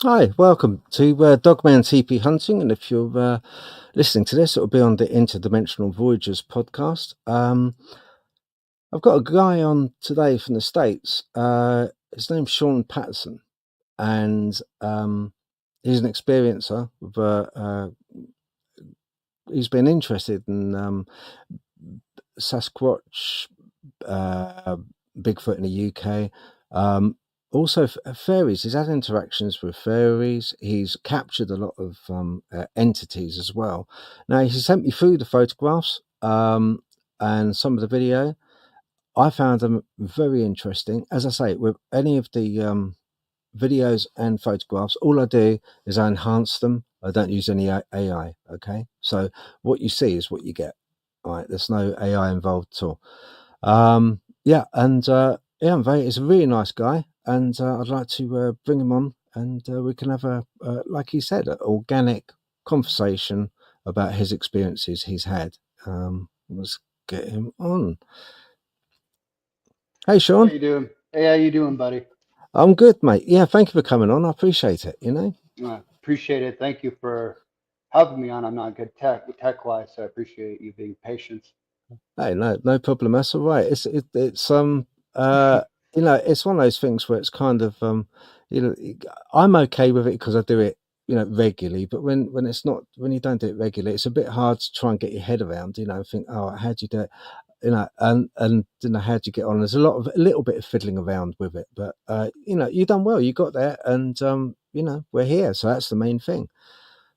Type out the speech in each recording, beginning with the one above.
Hi, welcome to Dogman TP Hunting. And if you're listening to this, it'll be on the Interdimensional Voyagers podcast. I've got a guy on today from the States. His name's Sean Patterson, and he's an experiencer. He's been interested in Sasquatch, uh, Bigfoot in the UK. Also, fairies. He's had interactions with fairies. He's captured a lot of entities as well. Now, he sent me through the photographs and some of the video. I found them very interesting. As I say, with any of the videos and photographs, all I do is I enhance them. I don't use any AI. Okay, so what you see is what you get. All right, there's no AI involved at all. Yeah, and yeah, he's a really nice guy, and I'd like to bring him on, and we can have a, like he said, an organic conversation about his experiences he's had. Let's get him on. Hey, How Sean. you doing? Hey, how you doing, buddy? I'm good, mate. Yeah, thank you for coming on. I appreciate it. Appreciate it. Thank you for helping me on. I'm not good tech wise, so I appreciate you being patient. Hey, no problem. That's all right. Uh it's one of those things where it's kind of you know I'm okay with it because I do it regularly. But when it's not, when you don't do it regularly, it's a bit hard to try and get your head around. Think, oh, how do you do it? And how do you get on? There's a little bit of fiddling around with it, but you've done well. You got there, and we're here, so that's the main thing.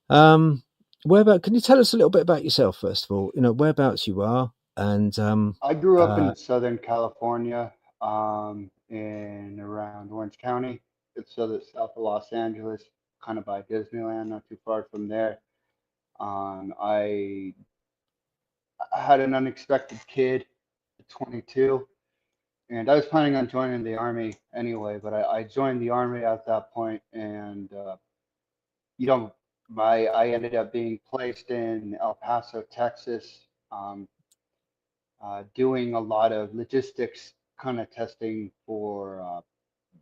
Um, Can you tell us a little bit about yourself first of all? Whereabouts you are, and I grew up uh, in Southern California, in around Orange County. It's south of Los Angeles, kind of by Disneyland, not too far from there. I had an unexpected kid at 22, and I was planning on joining the army anyway, but I joined the army at that point, and you know, I ended up being placed in El Paso, Texas, um, doing a lot of logistics kind of testing for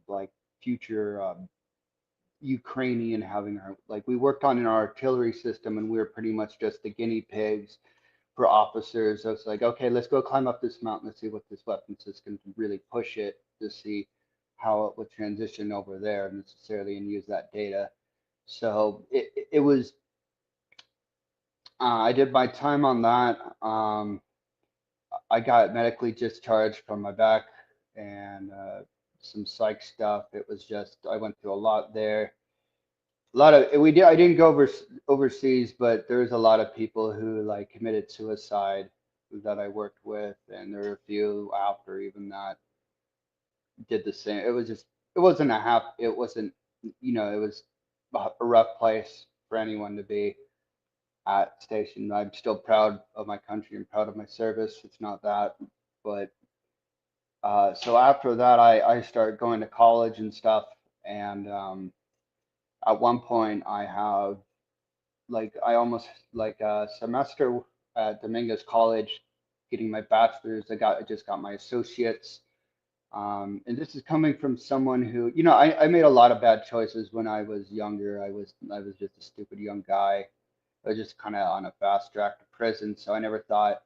like future Ukrainian having our, like we worked on an artillery system, and we were pretty much just the guinea pigs for officers. I was like, okay, let's go climb up this mountain and see what this weapon system can really push it to see how it would transition over there necessarily and use that data. So it was I did my time on that. I got medically discharged from my back and some psych stuff. It was just I went through a lot there. A lot of we did. I didn't go overseas, but there's a lot of people who like committed suicide that I worked with, and there were a few after even that did the same. It was just it wasn't a half. It wasn't it was a rough place for anyone to be at station. I'm still proud of my country and proud of my service. It's not that, but so after that, I started going to college and stuff. And at one point, I have like I almost like a semester at Dominguez College, getting my bachelor's. I just got my associates. And this is coming from someone who, I made a lot of bad choices when I was younger. I was just a stupid young guy. I was just kind of on a fast track to prison, so I never thought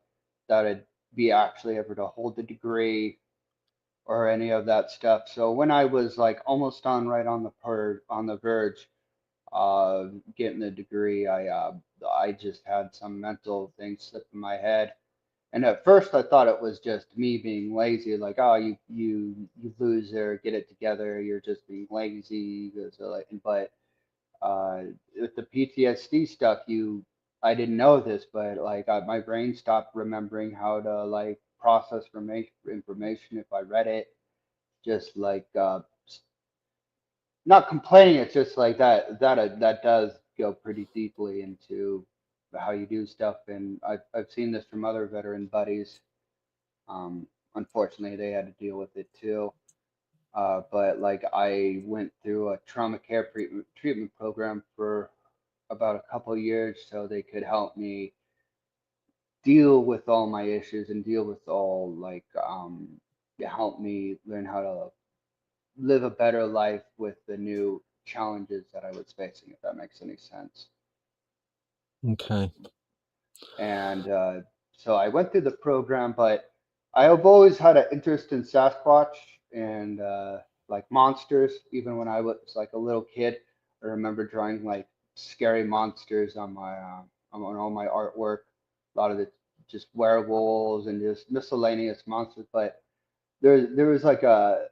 that I'd be actually able to hold the degree or any of that stuff. So when I was like almost on the verge of getting the degree, I just had some mental thing slip in my head. And at first I thought it was just me being lazy, like, oh, you loser, get it together, you're just being lazy. So like, but with the PTSD stuff, I didn't know this, but like my brain stopped remembering how to like process information if I read it. Just like not complaining, it's just like that does go pretty deeply into how you do stuff, and I've seen this from other veteran buddies. Um, Unfortunately, they had to deal with it too. But like I went through a trauma care treatment program for about a couple of years so they could help me deal with all my issues and deal with all like help me learn how to live a better life with the new challenges that I was facing, if that makes any sense. Okay. And so I went through the program, but I have always had an interest in Sasquatch and like monsters. Even when I was like a little kid, I remember drawing like scary monsters on my on all my artwork. A lot of it just werewolves and just miscellaneous monsters. But there was like a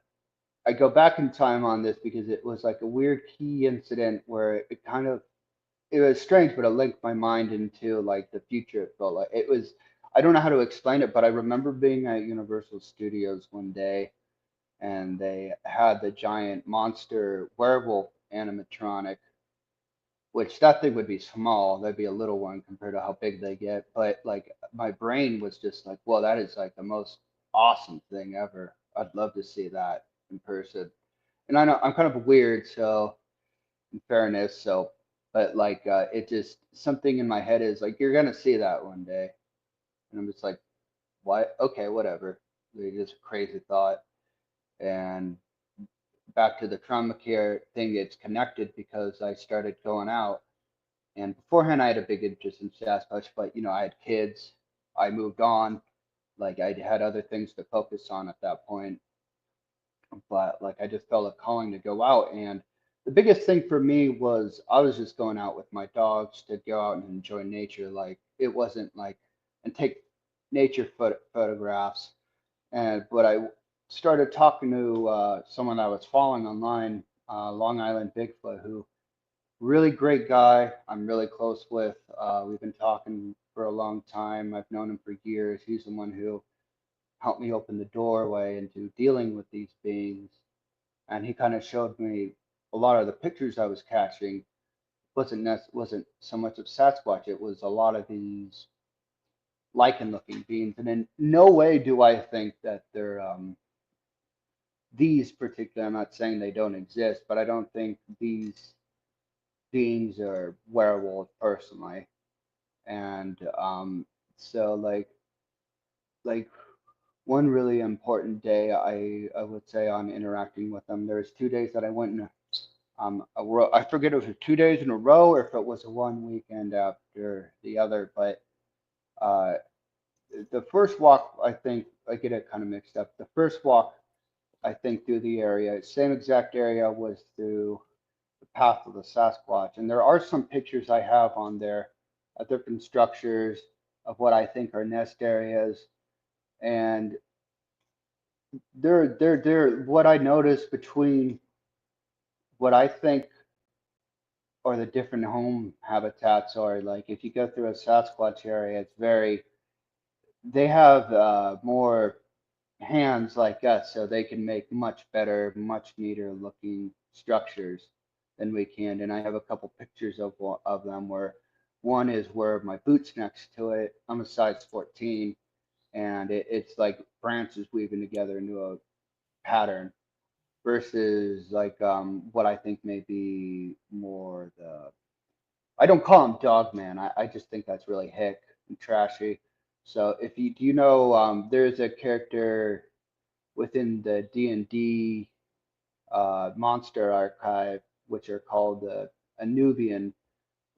I go back in time on this because it was like a weird key incident where it kind of it was strange, but it linked my mind into like the future. It felt like it was. I don't know how to explain it, but I remember being at Universal Studios one day, and they had the giant monster werewolf animatronic, which that thing would be small. That'd be a little one compared to how big they get. But like my brain was just like, well, that is like the most awesome thing ever. I'd love to see that in person. And I know I'm kind of weird, so in fairness. So, but like it just something in my head is like you're gonna see that one day, and I'm just like, what? Okay, whatever. It's just a crazy thought. And back to the trauma care thing, it's connected because I started going out, and beforehand I had a big interest in Sasquatch, but I had kids, I moved on, like I had other things to focus on at that point, but like I just felt a calling to go out. And the biggest thing for me was I was just going out with my dogs to go out and enjoy nature. Like it wasn't like and take nature photographs. And but I started talking to someone I was following online, Long Island Bigfoot, who really great guy. I'm really close with. We've been talking for a long time. I've known him for years. He's the one who helped me open the doorway into dealing with these beings, and he kind of showed me a lot of the pictures I was catching wasn't so much of Sasquatch. It was a lot of these lichen-looking beings, and in no way do I think that they're these particular. I'm not saying they don't exist, but I don't think these beings are werewolves personally. And so like one really important day I would say on interacting with them. There's 2 days that I went and I forget if it was 2 days in a row or if it was one weekend after the other. But uh, the first walk, I think I get it kind of mixed up. The first walk, I think through the area, same exact area was through the path of the Sasquatch, and there are some pictures I have on there of different structures of what I think are nest areas, and they're what I noticed between what I think or the different home habitats are like if you go through a Sasquatch area, it's very they have more hands like us, so they can make much better, much neater looking structures than we can. And I have a couple pictures of them where one is where my boot's next to it. I'm a size 14, and it's like branches weaving together into a pattern versus like what I think may be more the I don't call him Dogman. I just think that's really hick and trashy. So if you do you know there's a character within the D&D monster archive which are called Anubian,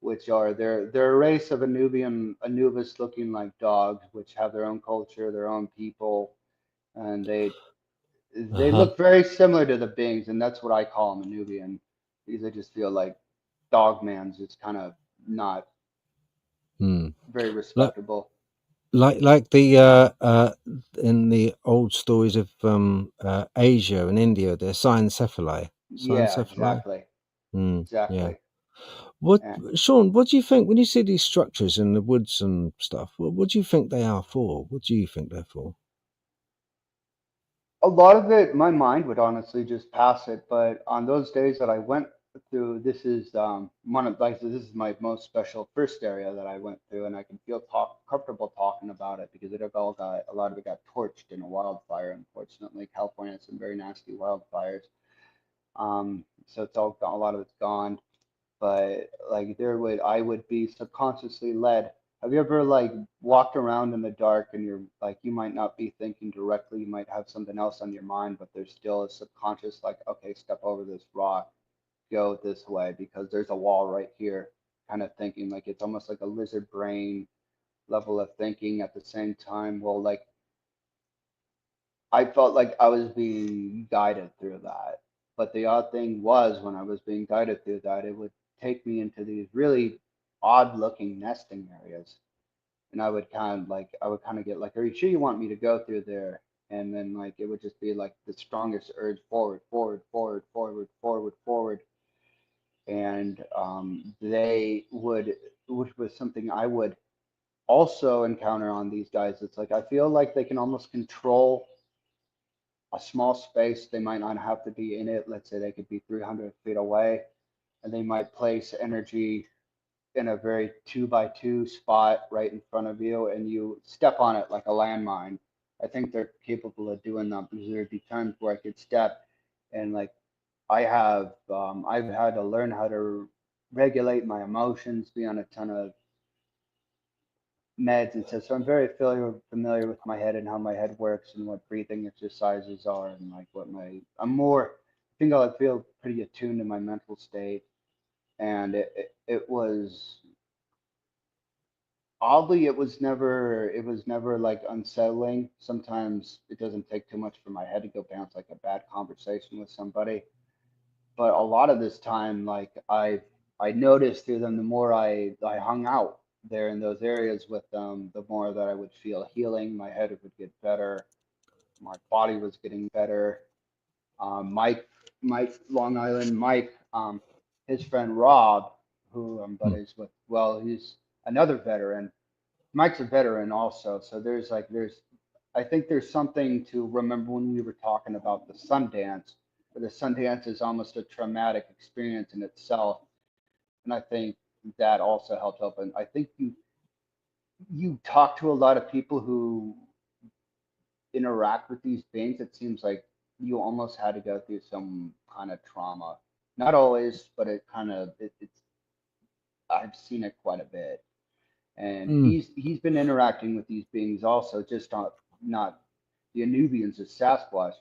which are they're a race of Anubis looking like dogs, which have their own culture, their own people, and they Uh-huh. look very similar to the Bings, and that's what I call them, Anubian, because I just feel like Dogman's is kind of not Hmm. very Like respectable. like the in the old stories of Asia and India, they're cynocephali. Yeah, Cynocephali. exactly, Yeah. exactly. What, And Sean? What do you think when you see these structures in the woods and stuff? What do you think they are for? What do you think they're for? a lot of it, my mind would honestly just pass it. But on those days that I went through, this is one of like this is my most special first area that I went through, and I can feel comfortable talking about it because it all got a lot of it got torched in a wildfire. Unfortunately, California has some very nasty wildfires. So it's all gone, a lot of it's gone. But like I would be subconsciously led. Have you ever like walked around in the dark and you're like you might not be thinking directly, you might have something else on your mind, but there's still a subconscious like, okay, step over this rock go this way because there's a wall right here, kind of thinking like it's almost like a lizard brain level of thinking at the same time. Well, like I felt like I was being guided through that. But the odd thing was when I was being guided through that, it would take me into these really odd looking nesting areas. And I would kind of get like, are you sure you want me to go through there? And then like it would just be like the strongest urge forward, forward, forward, forward, forward, forward. And which was something I would also encounter on these guys. It's like I feel like they can almost control a small space. They might not have to be in it. Let's say they could be 300 feet away, and they might place energy in a very 2 by 2 spot right in front of you, and you step on it like a landmine. I think they're capable of doing that because there'd be times where I could step and like I've had to learn how to regulate my emotions, be on a ton of meds and stuff. So I'm very familiar with my head and how my head works and what breathing exercises are and like what my I'm more I think I feel pretty attuned to my mental state. And it was oddly it was never like unsettling. Sometimes it doesn't take too much for my head to go bounce like a bad conversation with somebody. But a lot of this time, like I noticed through them, the more I hung out there in those areas with them, the more that I would feel healing. My head would get better. My body was getting better. Mike, Long Island Mike, his friend Rob, who I'm mm, buddies with, well, he's another veteran. Mike's a veteran also, so I think there's something to remember when we were talking about the Sundance, where the Sundance is almost a traumatic experience in itself, and I think that also helped help. And I think you talk to a lot of people who interact with these beings. It seems like you almost had to go through some kind of trauma. Not always, but it's I've seen it quite a bit. And mm, he's been interacting with these beings also, just not the Anubians as Sasquatch.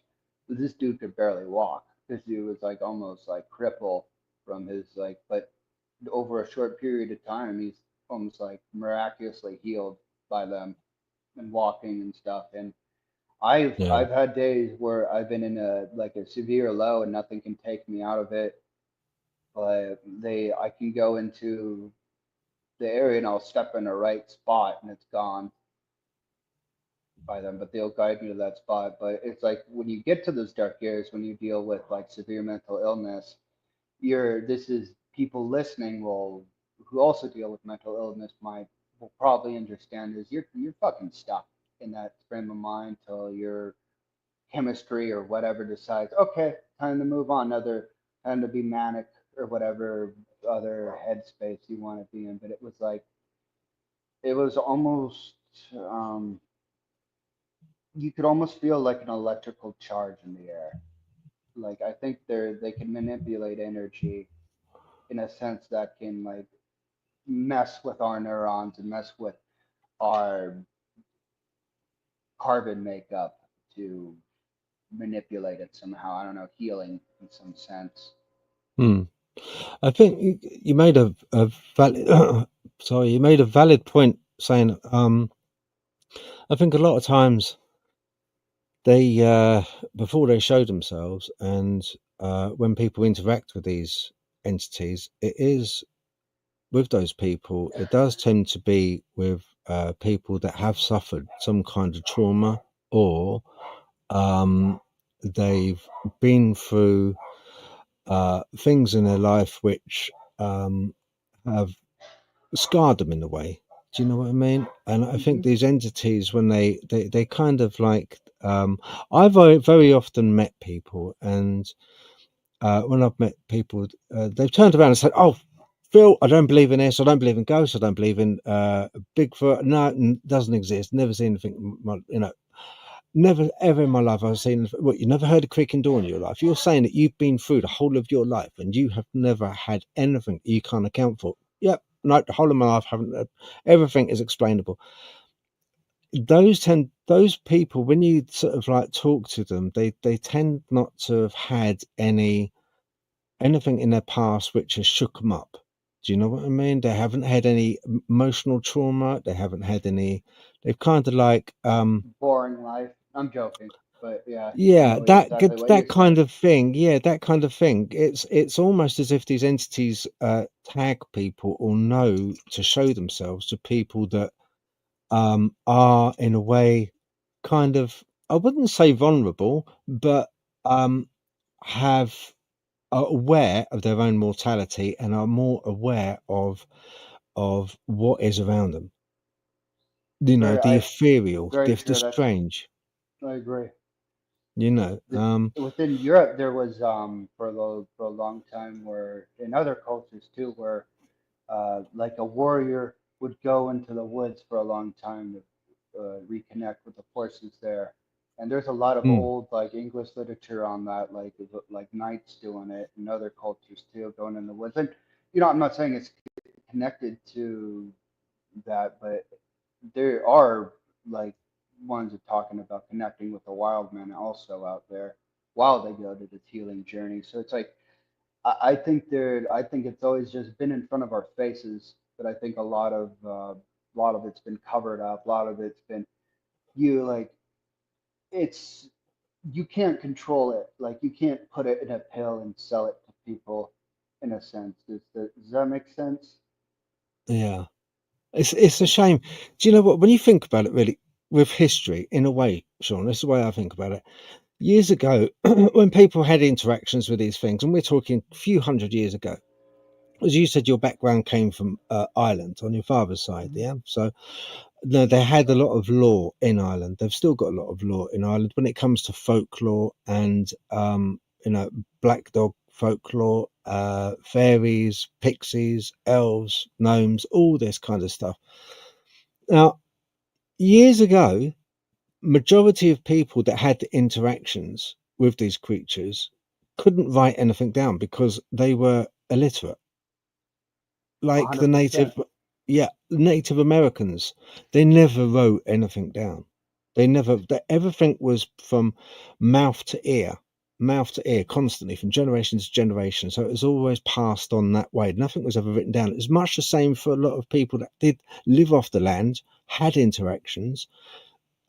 But this dude could barely walk. This dude was like almost like crippled from his like, but over a short period of time, he's almost like miraculously healed by them and walking and stuff. And yeah. I've had days where I've been in a like a severe low and nothing can take me out of it. But I can go into the area and I'll step in the right spot and it's gone by them, but they'll guide me to that spot. But it's like when you get to those dark areas, when you deal with like severe mental illness, this is people listening will who also deal with mental illness might will probably understand is you're fucking stuck in that frame of mind till your chemistry or whatever decides okay time to move on another time to be manic or whatever other headspace you want to be in. But it was like it was almost um, you could almost feel like an electrical charge in the air. Like I think they can manipulate energy in a sense that can like mess with our neurons and mess with our carbon makeup to manipulate it somehow. I don't know, healing in some sense. mm. I think you made a valid sorry, you made a valid point saying I think a lot of times they before they show themselves and when people interact with these entities, it is with those people, it does tend to be with people that have suffered some kind of trauma or um, they've been through things in their life which have scarred them in a way. Do you know what I mean? And I think Mm-hmm. these entities, when they kind of like, I very often met people, and when I've met people, they've turned around and said, "Oh, Phil, I don't believe in this. I don't believe in ghosts. I don't believe in Bigfoot. No, doesn't exist. Never seen anything. Never ever in my life I've seen. What, you never heard a creaking door in your life? You're saying that you've been through the whole of your life and you have never had anything you can't account for. Yep, no, the whole of my life haven't. Everything is explainable. Those people, when you sort of like talk to them, they tend not to have had anything in their past which has shook them up. Do you know what I mean? They haven't had any emotional trauma. They haven't had any. They've kind of like, Boring life. I'm joking, but yeah, I yeah, know exactly what that you're kind saying. of thing. Yeah, that kind of thing. It's almost as if these entities tag people or know to show themselves to people that are in a way kind of, I wouldn't say vulnerable, but um, have are aware of their own mortality and are more aware of what is around them. You know, Very, the ethereal, very the true. That's, strange. I agree. You know, Within Europe, there was for a long time where in other cultures too, where like a warrior would go into the woods for a long time to reconnect with the forces there. And there's a lot of mm, old like English literature on that, like knights doing it and other cultures too, going in the woods. And I'm not saying it's connected to that, but there are like ones that talking about connecting with the wild men also out there while they go to this healing journey. So it's like I think I think it's always just been in front of our faces, but I think a lot of it's been covered up. A lot of it's been you like it's you can't control it. Like you can't put it in a pill and sell it to people. In a sense, does that make sense? yeah, it's a Like, shame. Do you know what? When you think about it, really, with history, in a way, Sean, this is the way I think about it. Years ago, when people had interactions with these things, and we're talking a few hundred years ago, as you said, your background came from Ireland on your father's side, yeah. So no, they had a lot of law in Ireland. They've still got a lot of law in Ireland when it comes to folklore and black dog folklore, fairies, pixies, elves, gnomes, all this kind of stuff. Now, years ago, majority of people that had interactions with these creatures couldn't write anything down because they were illiterate, like the 100%. Native Americans. They never wrote anything down. Everything was from mouth to ear, constantly from generation to generation. So it was always passed on that way. Nothing was ever written down. It was much the same for a lot of people that did live off the land, had interactions.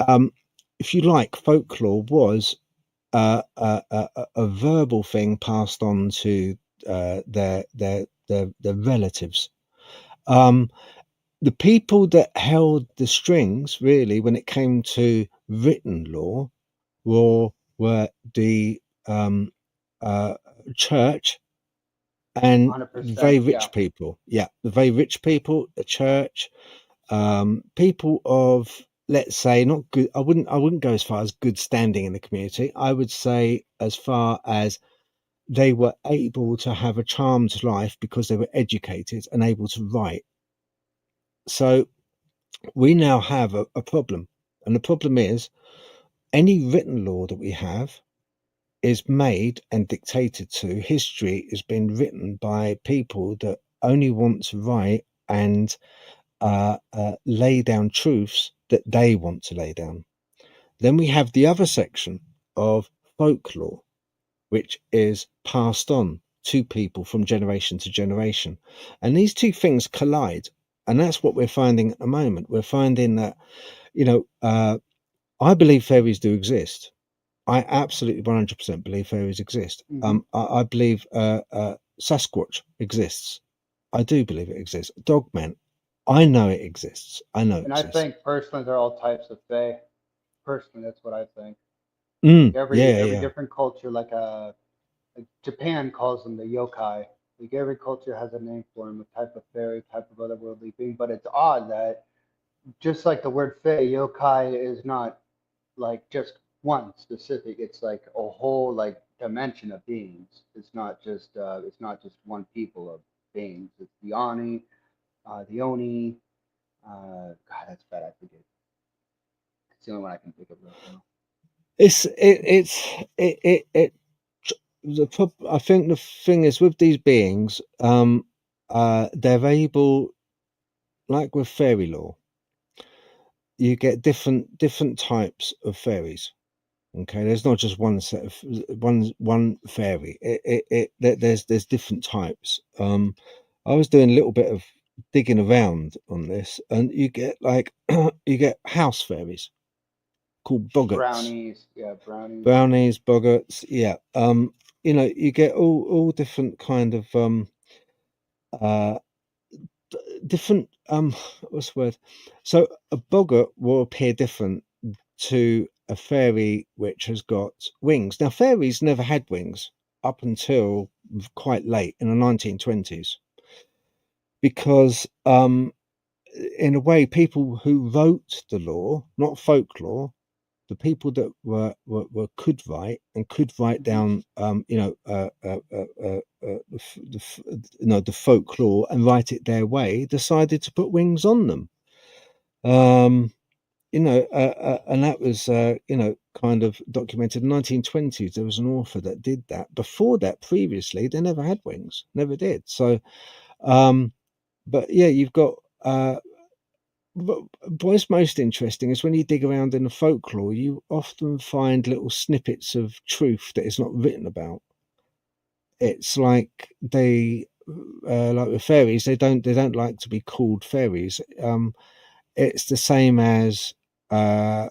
Um, if you like, folklore was a verbal thing passed on to their relatives. Um, the people that held the strings, really, when it came to written law, were the um, uh, church and very 100%. Yeah. rich people. Yeah, the very rich people, the church, people of, let's say, not good. I wouldn't go as far as good standing in the community. I would say as far as they were able to have a charmed life because they were educated and able to write. So we now have a problem. And the problem is any written law that we have is made and dictated to. History has been written by people that only want to write and lay down truths that they want to lay down. Then we have the other section of folklore, which is passed on to people from generation to generation. And these two things collide. And that's what we're finding at the moment. We're finding that, you know, I believe fairies do exist. I absolutely 100% believe fairies exist. Hmm. I believe Sasquatch exists. I do believe it exists. Dogman, I know it exists. I know it And I exists. think personally, they're all types of fae. Personally, that's what I think. Like Yeah, every yeah. different culture, like Japan calls them the yokai. Like every culture has a name for them, a type of fairy, type of otherworldly being. But it's odd that just like the word fae, yokai is not like just one specific. It's like a whole like dimension of beings. It's not just one people of beings. It's the Ani, the Oni. God, that's bad. I forget. It's the only one I can think of right now. It's I think the thing is with these beings, they're able, like with fairy lore, you get different types of fairies. Okay, there's not just one set of one fairy. There's different types. I was doing a little bit of digging around on this, and you get like you get house fairies called boggarts, Brownies, yeah, brownies. brownies, boggarts. Yeah. You get all different kind of uh different what's the word? So a boggart will appear different to a fairy which has got wings. Now fairies never had wings up until quite late in the 1920s because in a way people who wrote the law, not folklore, the people that were could write and could write Hmm. down the folklore and write it their way decided to put wings on them. um and that was kind of documented in the 1920s. There was an author that did that. Before that, previously, they never had wings, never did. So um but yeah, you've got but what's most interesting is when you dig around in the folklore, you often find little snippets of truth that is not written about. It's like like with fairies, they don't like to be called fairies. It's the same as uh,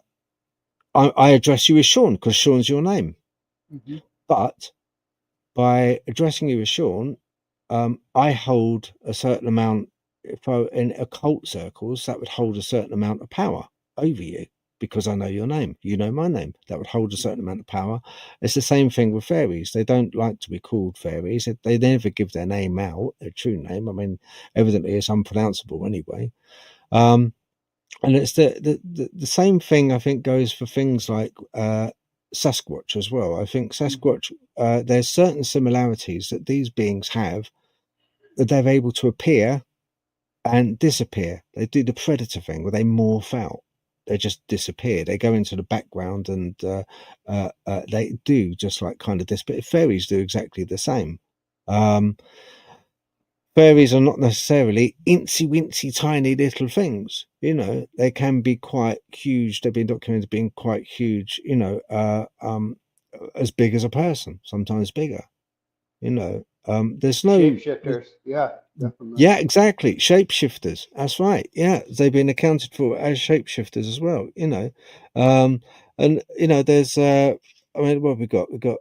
I address you as Sean because Sean's your name, Hmm. but by addressing you as Sean, I hold a certain amount. If I in occult circles, that would hold a certain amount of power over you because I know your name. You know my name. That would hold a certain Hmm. amount of power. It's the same thing with fairies. They don't like to be called fairies. They never give their name out, their true name. I mean, evidently it's unpronounceable anyway. Um, and it's the same thing I think goes for things like Sasquatch as well. I think Hmm. Sasquatch, there's certain similarities that these beings have, that they're able to appear and disappear. They do the predator thing where they morph out. They just disappear. They go into the background and they do just like kind of this. But fairies do exactly the same. Um, Fairies are not necessarily incy wincy tiny little things. They can be quite huge. They've been documented being quite huge, as big as a person, sometimes bigger. There's no. Shapeshifters, yeah, definitely. Yeah, exactly. Shapeshifters. That's right. Yeah, they've been accounted for as shapeshifters as well. Um, and there's. I mean, what have we got? We've got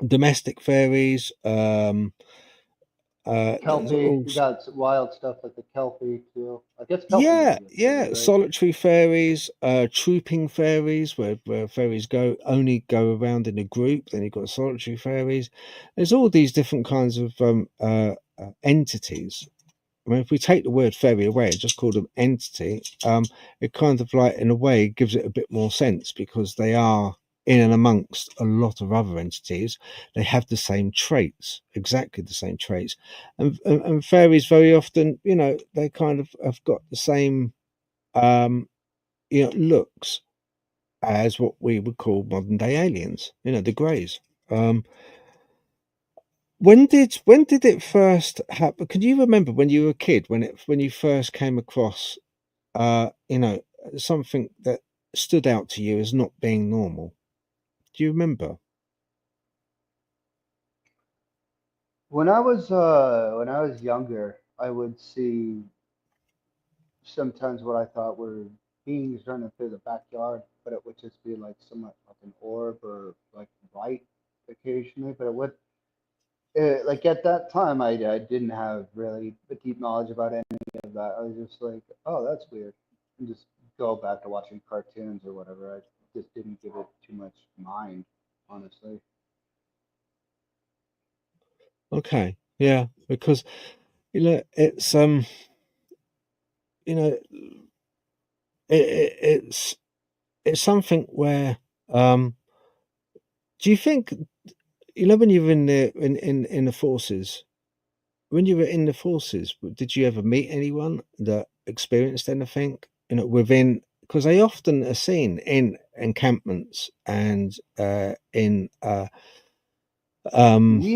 domestic fairies. There's Kelpie, all. you got some wild stuff like the Kelpie too. I guess Kelpie would Yeah, be a fairy, yeah. right? Solitary fairies, trooping fairies, where fairies only go around in a group. Then you've got solitary fairies. There's all these different kinds of entities. I mean, if we take the word fairy away and just call them entity, it kind of like, in a way, gives it a bit more sense because they are in and amongst a lot of other entities. They have the same traits, exactly the same traits. And fairies very often, they kind of have got the same, um, looks as what we would call modern day aliens, the greys. Um, when did it first happen? Can you remember when you were a kid when you first came across uh, you know, something that stood out to you as not being normal? Do you remember? When I was younger, I would see sometimes what I thought were beings running through the backyard, but it would just be like somewhat like an orb or like light occasionally. But it would like at that time, I didn't have really a deep knowledge about any of that. I was just like, oh, that's weird, and just go back to watching cartoons or whatever. I just didn't give it too much mind, honestly. Okay, yeah, because it's you know it's something where do you think when you were in the forces, when you were in the forces, did you ever meet anyone that experienced anything, within, because they often are seen in encampments and in um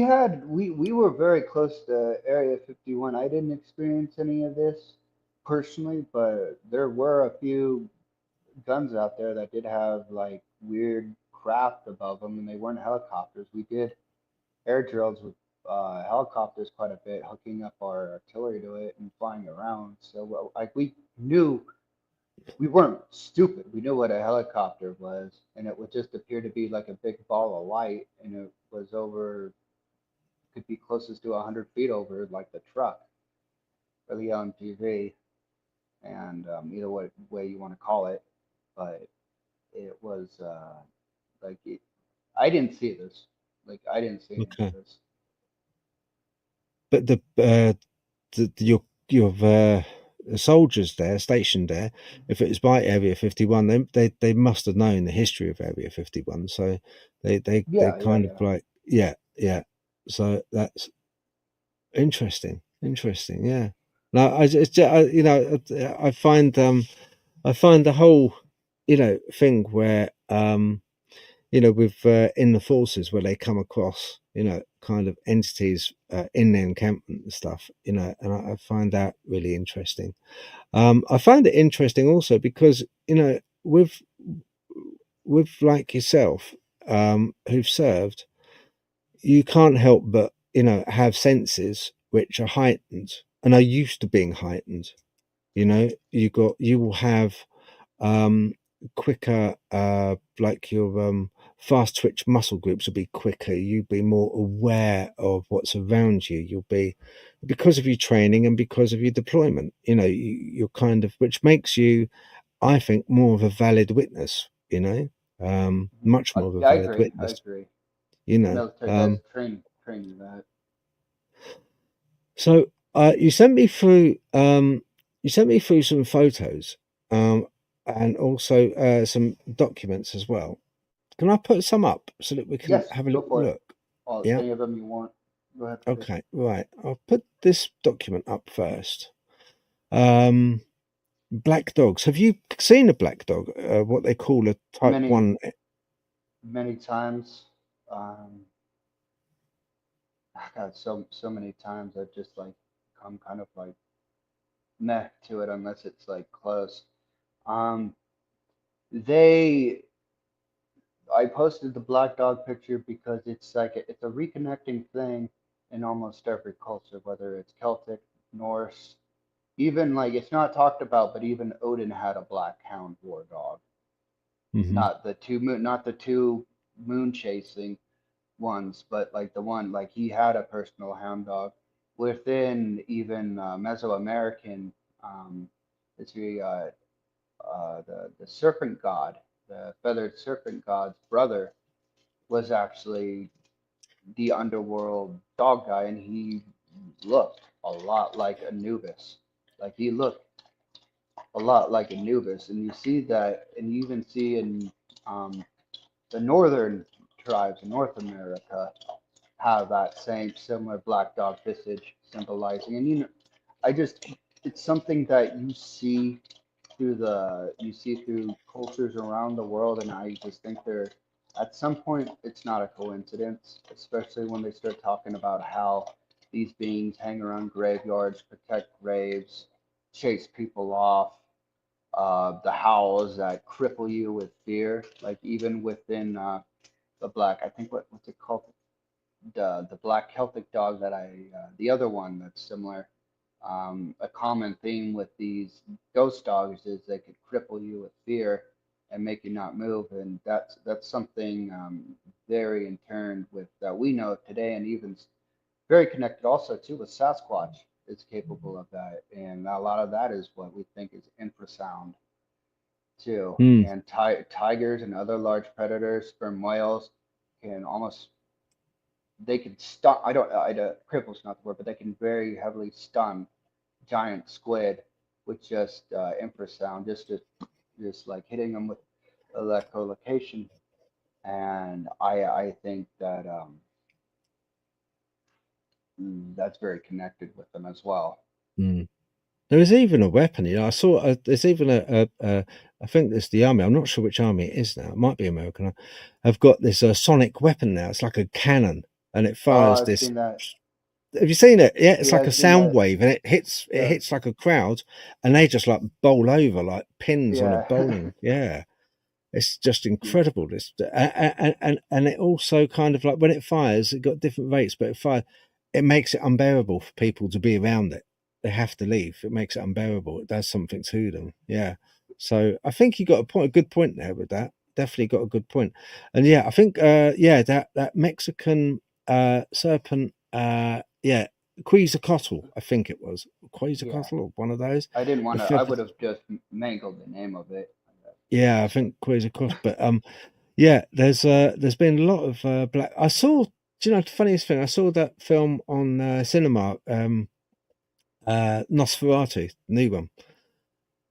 We were very close to Area 51. I didn't experience any of this personally, but there were a few guns out there that did have like weird. craft above them, and they weren't helicopters. We did air drills with helicopters quite a bit, hooking up our artillery to it and flying around. So well, like we knew we weren't stupid. We knew what a helicopter was, and it would just appear to be like a big ball of light, and it was over, could be closest to 100 feet over, like the truck, really on TV, and either way you want to call it, but it was like it, I didn't see this. Like I didn't see any of Okay. this. But your soldiers there stationed there, if it was by Area 51, they must have known the history of Area 51. So they Yeah, yeah, kind of yeah. like, yeah, yeah. So that's interesting. Interesting. Yeah. No, you know, I find the whole, you know, thing where, you know, with in the forces where they come across, you know, kind of entities in their encampment and stuff, you know, and I find that really interesting. I find it interesting also because, you know, with like yourself, who've served, you can't help but, you know, have senses which are heightened and are used to being heightened. You know, you will have um quicker, like your fast twitch muscle groups will be quicker, you'll be more aware of what's around you, you'll be, because of your training and because of your deployment, you know, you're kind of, which makes you, I think, more of a valid witness, you know, much more of a I valid agree. I witness, agree. you The know. military does train you that. So you sent me through some photos, um and also some documents as well. Can I put some up so that we can Yes, have a go little for it. look? Yeah. Any of them you want. Go ahead, please. Okay. Right. I'll put this document up first. Um, Black dogs. Have you seen a black dog? What they call a type Many, one? many times. Um, God, so many times I've just like come kind of like meh to it unless it's like close. Um, they, I posted the black dog picture because it's like it's a reconnecting thing in almost every culture, whether it's Celtic, Norse, even like it's not talked about, but even Odin had a black hound war dog. Hmm. Not the two moon chasing ones, but like the one like he had a personal hound dog within even Mesoamerican. Um, it's the serpent god, the feathered serpent god's brother was actually the underworld dog guy, and he looked a lot like Anubis. Like he looked a lot like Anubis, and you see that, and you even see in um, the northern tribes in North America have that same similar black dog visage symbolizing. And you know, I just it's something that you see through cultures around the world, and I just think they're at some point it's not a coincidence, especially when they start talking about how these beings hang around graveyards, protect graves, chase people off, the howls that cripple you with fear, like even within the black, I think what's it called, the black Celtic dog that the other one that's similar. A common theme with these ghost dogs is they could cripple you with fear and make you not move, and that's something very in turn with that we know today, and even very connected also too with Sasquatch is capable of that, and a lot of that is what we think is infrasound too. Mm, And tigers and other large predators, sperm whales, can almost they can stun. Cripple's not the word, but they can very heavily stun giant squid with just infrasound, just like hitting them with echolocation. And I think that that's very connected with them as well. mm. There is even a weapon, you know. I saw there's even I think it's the army. I'm not sure which army it is now. It might be American. Have got this sonic weapon now. It's like a cannon, and it Oh, fires I've this. seen that. Have you seen it? Yeah, it's Yeah, like a I've seen sound that. wave, and it Yeah, hits like a crowd, and they just like bowl over like pins on a yeah. bowling. Yeah, It's just Mm. incredible. This and it also kind of like when it fires, it got different rates, but it makes it unbearable for people to be around it. They have to leave. It makes it unbearable. It does something to them. Yeah. So I think you got a good point there with that. Definitely got a good point. And yeah, I think yeah, that Mexican serpent yeah, Quetzalcoatl, I think it was. Yeah, Quetzalcoatl or one of those. I didn't want The to. I feathered would have just mangled the name of it. yeah, I think Quetzalcoatl, but yeah, there's been a lot of black. I saw, do you know, the funniest thing? I saw that film on cinema, Nosferatu, the new one,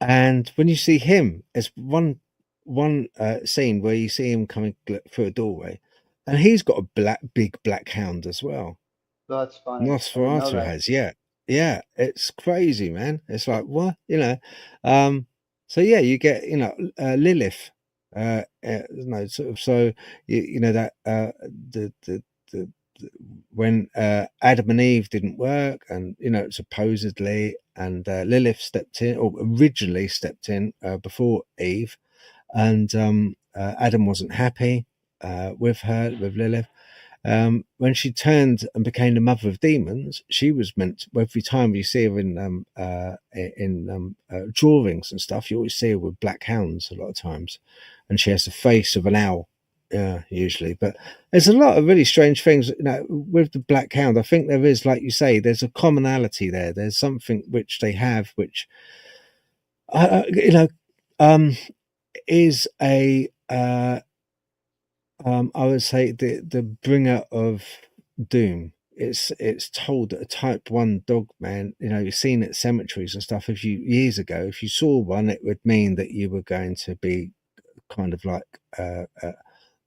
and when you see him, there's one scene where you see him coming through a doorway, and he's got a big black hound as well. That's funny. I didn't know Nosferatu that. has, yeah, yeah, it's crazy, man. It's like what, you know. Um, so yeah, you get Lilith, no, sort of. So you know that the when Adam and Eve didn't work, and supposedly, and Lilith stepped in, or originally stepped in before Eve, and Adam wasn't happy with her, with Lilith. When she turned and became the mother of demons, she was meant every time you see her in drawings and stuff, you always see her with black hounds a lot of times, and she has the face of an owl, usually. But there's a lot of really strange things, with the black hound. I think there is, like you say, there's a commonality there. There's something which they have, which um, is a I would say the bringer of doom. It's told that a type one dog man, you've seen at cemeteries and stuff a few years ago. If you saw one, it would mean that you were going to be kind of like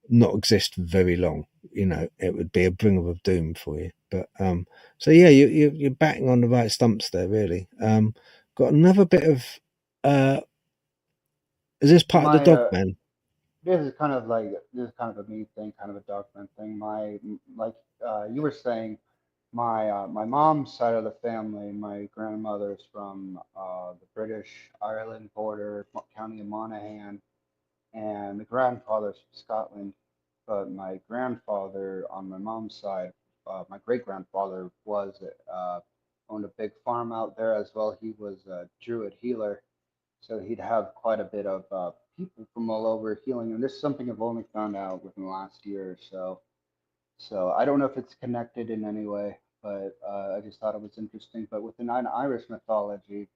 not exist for very long. It would be a bringer of doom for you. But so yeah, you're batting on the right stumps there, really. Got another bit of is this part of the My dog man? this is kind of a me thing, kind of a Dogman thing. Like you were saying, my mom's side of the family, my grandmother's from the British Ireland border, County of Monaghan, and the grandfather's from Scotland. But my grandfather on my mom's side, my great grandfather was owned a big farm out there as well. He was a druid healer, so he'd have quite a bit of people from all over healing. And this is something I've only found out within the last year or so. So I don't know if it's connected in any way, but I just thought it was interesting. But within Irish mythology,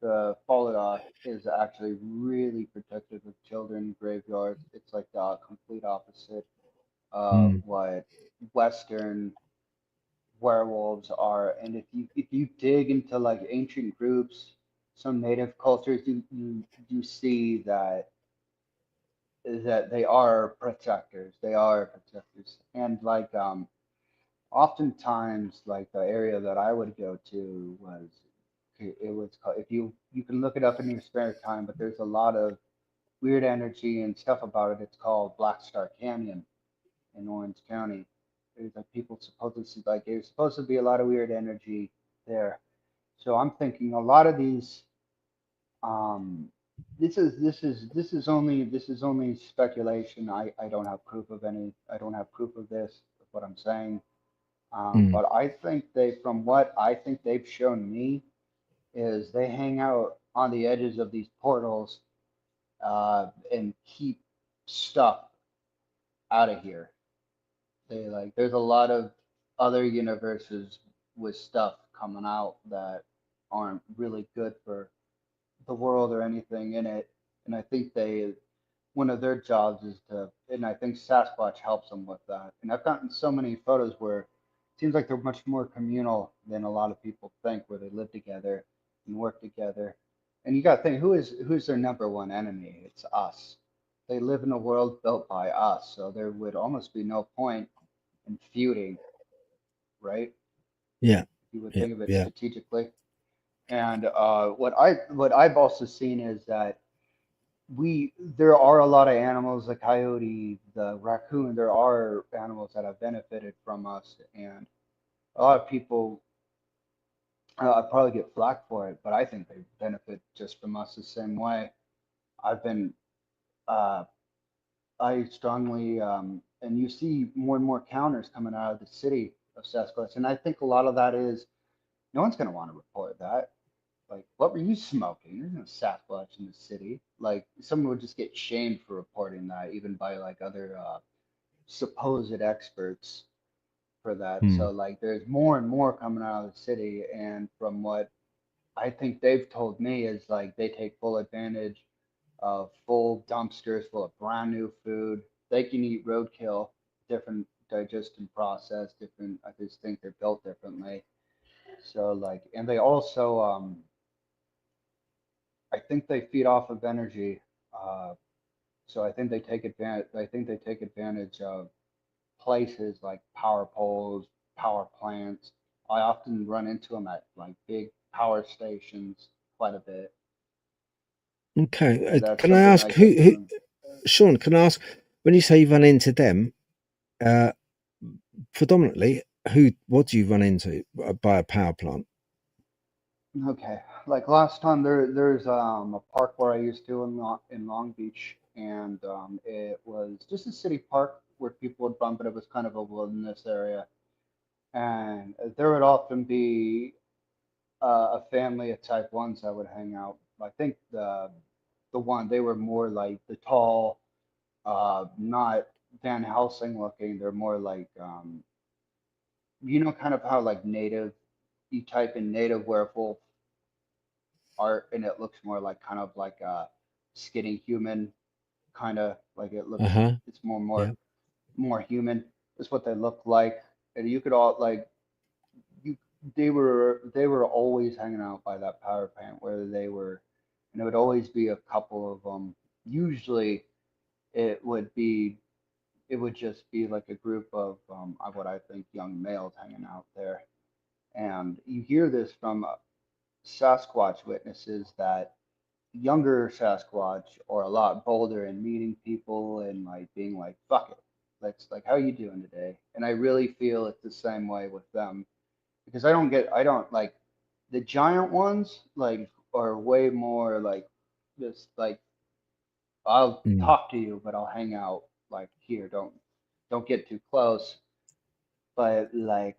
the Falada is actually really protective of children graveyards. It's like the complete opposite of Mm, what Western werewolves are. And if you dig into like ancient groups, some native cultures, you see that they are protectors. They are protectors, and like oftentimes like the area that I would go to was it was called, if you can look it up in your spare time, but there's a lot of weird energy and stuff about it. It's called Black Star Canyon in Orange County. There's like people supposedly like there's supposed to be a lot of weird energy there. So I'm thinking a lot of these um this is only speculation. I don't have proof of any I don't have proof of this of what I'm saying. mm, But I think from what I think they've shown me, is they hang out on the edges of these portals and keep stuff out of here. There's a lot of other universes with stuff coming out that aren't really good for the world or anything in it. And I think one of their jobs is and I think Sasquatch helps them with that. And I've gotten so many photos where it seems like they're much more communal than a lot of people think, where they live together and work together. And you got to think, who's their number one enemy? It's us. They live in a world built by us, so there would almost be no point in feuding, right? yeah, If you would yeah, think of it yeah. strategically. And what I've also seen is that there are a lot of animals, the coyote, the raccoon. There are animals that have benefited from us, and a lot of people probably get flack for it, but I think they benefit just from us the same way. I've been I strongly, and you see more and more counters coming out of the city of Sasquatch, and I think a lot of that is no one's going to want to report that. Like, what were you smoking? There's no Sasquatch in the city. Like, someone would just get shamed for reporting that, even by like other supposed experts for that. Hmm. So like, there's more and more coming out of the city, and from what I think they've told me is like they take full advantage of full dumpsters full of brand new food. They can eat roadkill, different digestion process, different. I just think they're built differently. So like, and they also, I think they feed off of energy. Uh, so I think they take advantage. I think they take advantage of places like power poles, power plants. I often run into them at like big power stations quite a bit. Okay. So that's Can I something ask I get who from. Sean? Can I ask when you say you run into them? Uh, Predominantly, who? What do you run into by a power plant? Okay, like last time there's a park where I used to in Long Beach, and it was just a city park where people would run, but it was kind of a wilderness area, and there would often be a family of type ones that would hang out. I think the one they were more like the tall, not Van Helsing looking. They're more like kind of how like native. You type in native werewolf art, and it looks more like kind of like a skinny human, kind of like it Uh looks. huh. It's more more Yeah. more human. Is what they look like, and you could all like you they were always hanging out by that power plant where they were, and it would always be a couple of them. Usually, it would be it would just be like a group of what I think young males hanging out there, and you hear this from Sasquatch witnesses that younger Sasquatch are a lot bolder in meeting people and like being like, fuck it. Let's like, how you doing today? And I really feel it's the same way with them because I don't like the giant ones like are way more like just like I'll Mm. talk to you, but I'll hang out like here. Don't get too close. But like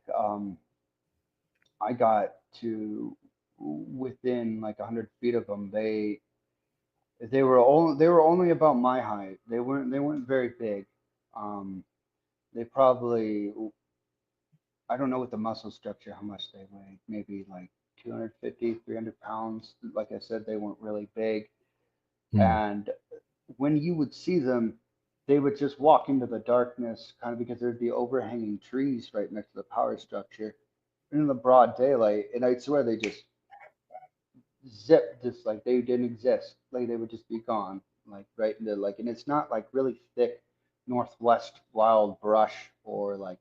I got to within like 100 feet of them. They were only about my height. They weren't very big. Um, they probably I don't know what the muscle structure, how much they weigh. Maybe like 250, 300 pounds. Like I said, they weren't really big. Mm. And when you would see them, they would just walk into the darkness, kind of because there'd be overhanging trees right next to the power structure in the broad daylight. And I swear they just zip, just like they didn't exist. Like they would just be gone, like right into like, and it's not like really thick northwest wild brush or like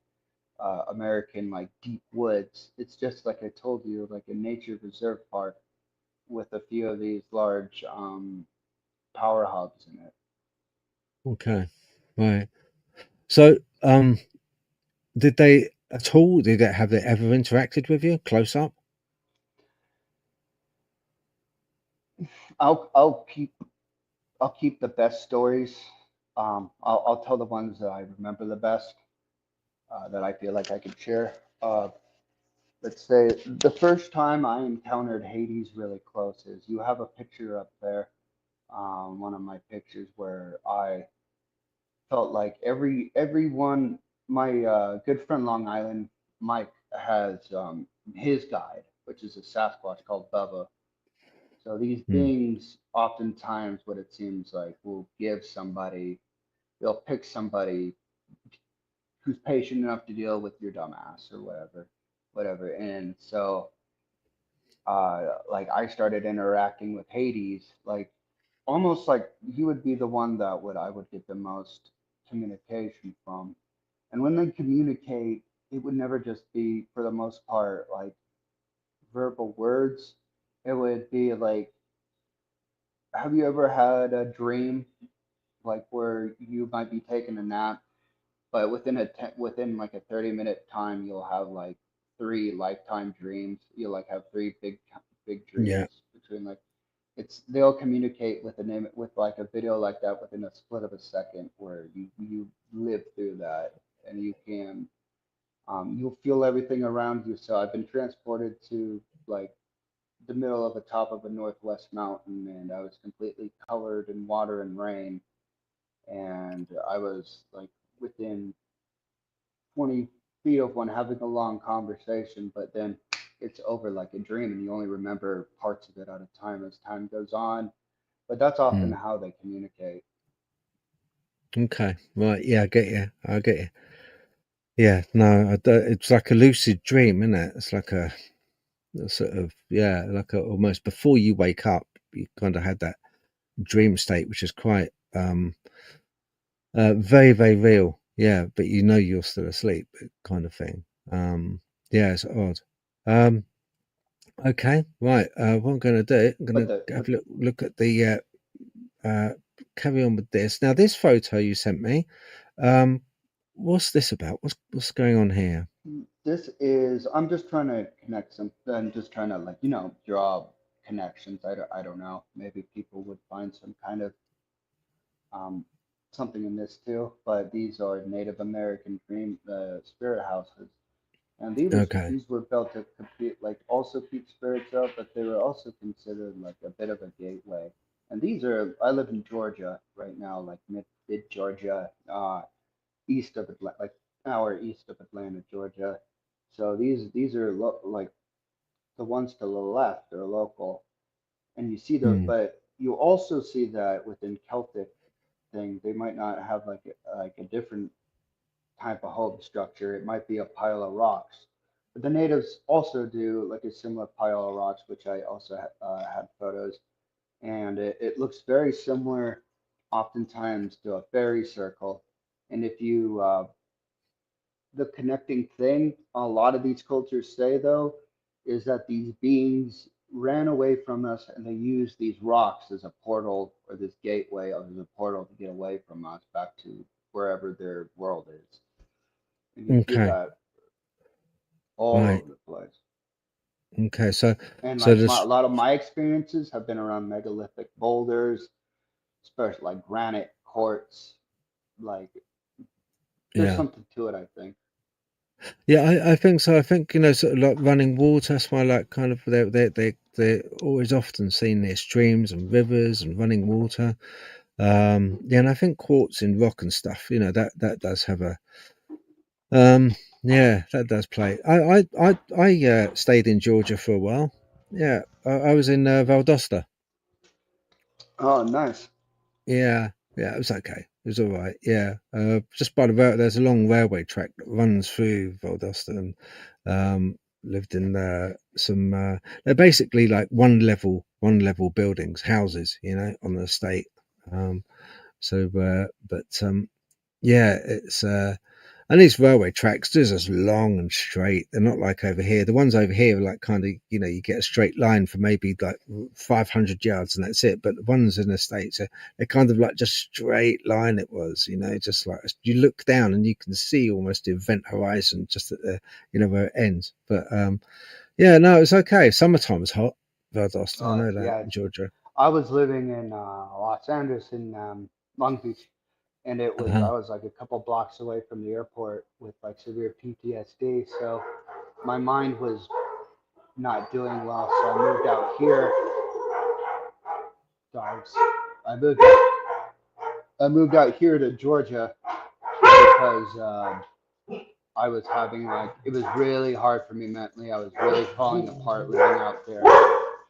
American like deep woods. It's just like I told you, like a nature reserve park with a few of these large power hubs in it. Okay. Right. So, did they at all? Have they ever interacted with you close up? I'll keep the best stories. I'll tell the ones that I remember the best, that I feel like I could share. Let's say the first time I encountered Hades really close is you have a picture up there, one of my pictures where I felt like everyone, my good friend Long Island Mike has his guide, which is a Sasquatch called Bubba. So these Mm. beings, oftentimes, what it seems like, will give somebody, they'll pick somebody who's patient enough to deal with your dumbass or whatever. And so, like I started interacting with Hades, like almost like he would be the one that would I would get the most communication from. And when they communicate, it would never just be, for the most part, like verbal words. It would be like, have you ever had a dream like where you might be taking a nap, but within like a 30-minute time, you'll have like three lifetime dreams. You'll like have three big Yeah. dreams between like. they'll communicate with a name with like a video like that within a split of a second, where you live through that, and you can you'll feel everything around you. So I've been transported to like the middle of the top of a northwest mountain, and I was completely covered in water and rain, and I was like within 20 feet of one having a long conversation, but then it's over like a dream, and you only remember parts of it at a time as time goes on. But that's often Mm. how they communicate. Okay. Right. Yeah, I get you. I get you. Yeah. No, it's like a lucid dream, isn't it? It's like a sort of, yeah, like almost before you wake up, you kind of had that dream state, which is quite very, very real. Yeah, but you know you're still asleep, kind of thing. Yeah, it's odd. Um, okay, right. What I'm going to do, I'm But going the to have but a look at the uh, carry on with this. Now, this photo you sent me, um, what's this about? What's going on here? this is I'm just trying to connect some. I'm just trying to like draw connections. I don't know. Maybe people would find some kind of um, something in this too. But these are Native American dream spirit houses, and Okay, these were built to compete like also keep spirits up, but they were also considered like a bit of a gateway. And these are I live in Georgia right now, like mid Georgia, east of Atlanta, like hour east of Atlanta, Georgia. So these are like the ones to the left are local, and you see the mm, but you also see that within Celtic thing, they might not have like a different type of home structure. It might be a pile of rocks. But the natives also do like a similar pile of rocks, which I also had photos, and it looks very similar, oftentimes to a fairy circle. And if you the connecting thing a lot of these cultures say though is that these beings ran away from us and they use these rocks as a portal or this gateway or as a portal to get away from us back to wherever their world is. And you see okay, that all right, over the place. okay. So, And so like a this, lot of my experiences have been around megalithic boulders, especially like granite quartz. Like there's yeah. something to it, I think. Yeah, I think so. I think, sort of like running water. That's why, like, kind of, they're always often seen near streams and rivers and running water. Yeah, and I think quartz in rock and stuff. That does have a, yeah, that does play. I stayed in Georgia for a while. Yeah, I was in Valdosta. Oh, nice. Yeah, yeah, it was okay. It was all right. Yeah, just by the rail, there's a long railway track that runs through Valdosta, and lived in some. They're basically like one level buildings, houses, on the estate. Um, but yeah, it's and these railway tracks, they're just long and straight. They're not like over here. The ones over here are like kind of, you get a straight line for maybe like 500 yards and that's it. But the ones in the States, they're kind of like just straight line it was, just like you look down and you can see almost the event horizon just at the, where it ends. But yeah, no, it was okay. Summertime was hot. Valdosta, I know that Yeah, in Georgia. I was living in Los Angeles in Long Beach, and I Uh, was like a couple blocks away from the airport with like severe PTSD. So my mind was not doing well. So I moved out here. Dogs. I moved. I moved out here to Georgia because I was having like it was really hard for me mentally. I was really falling apart living out there,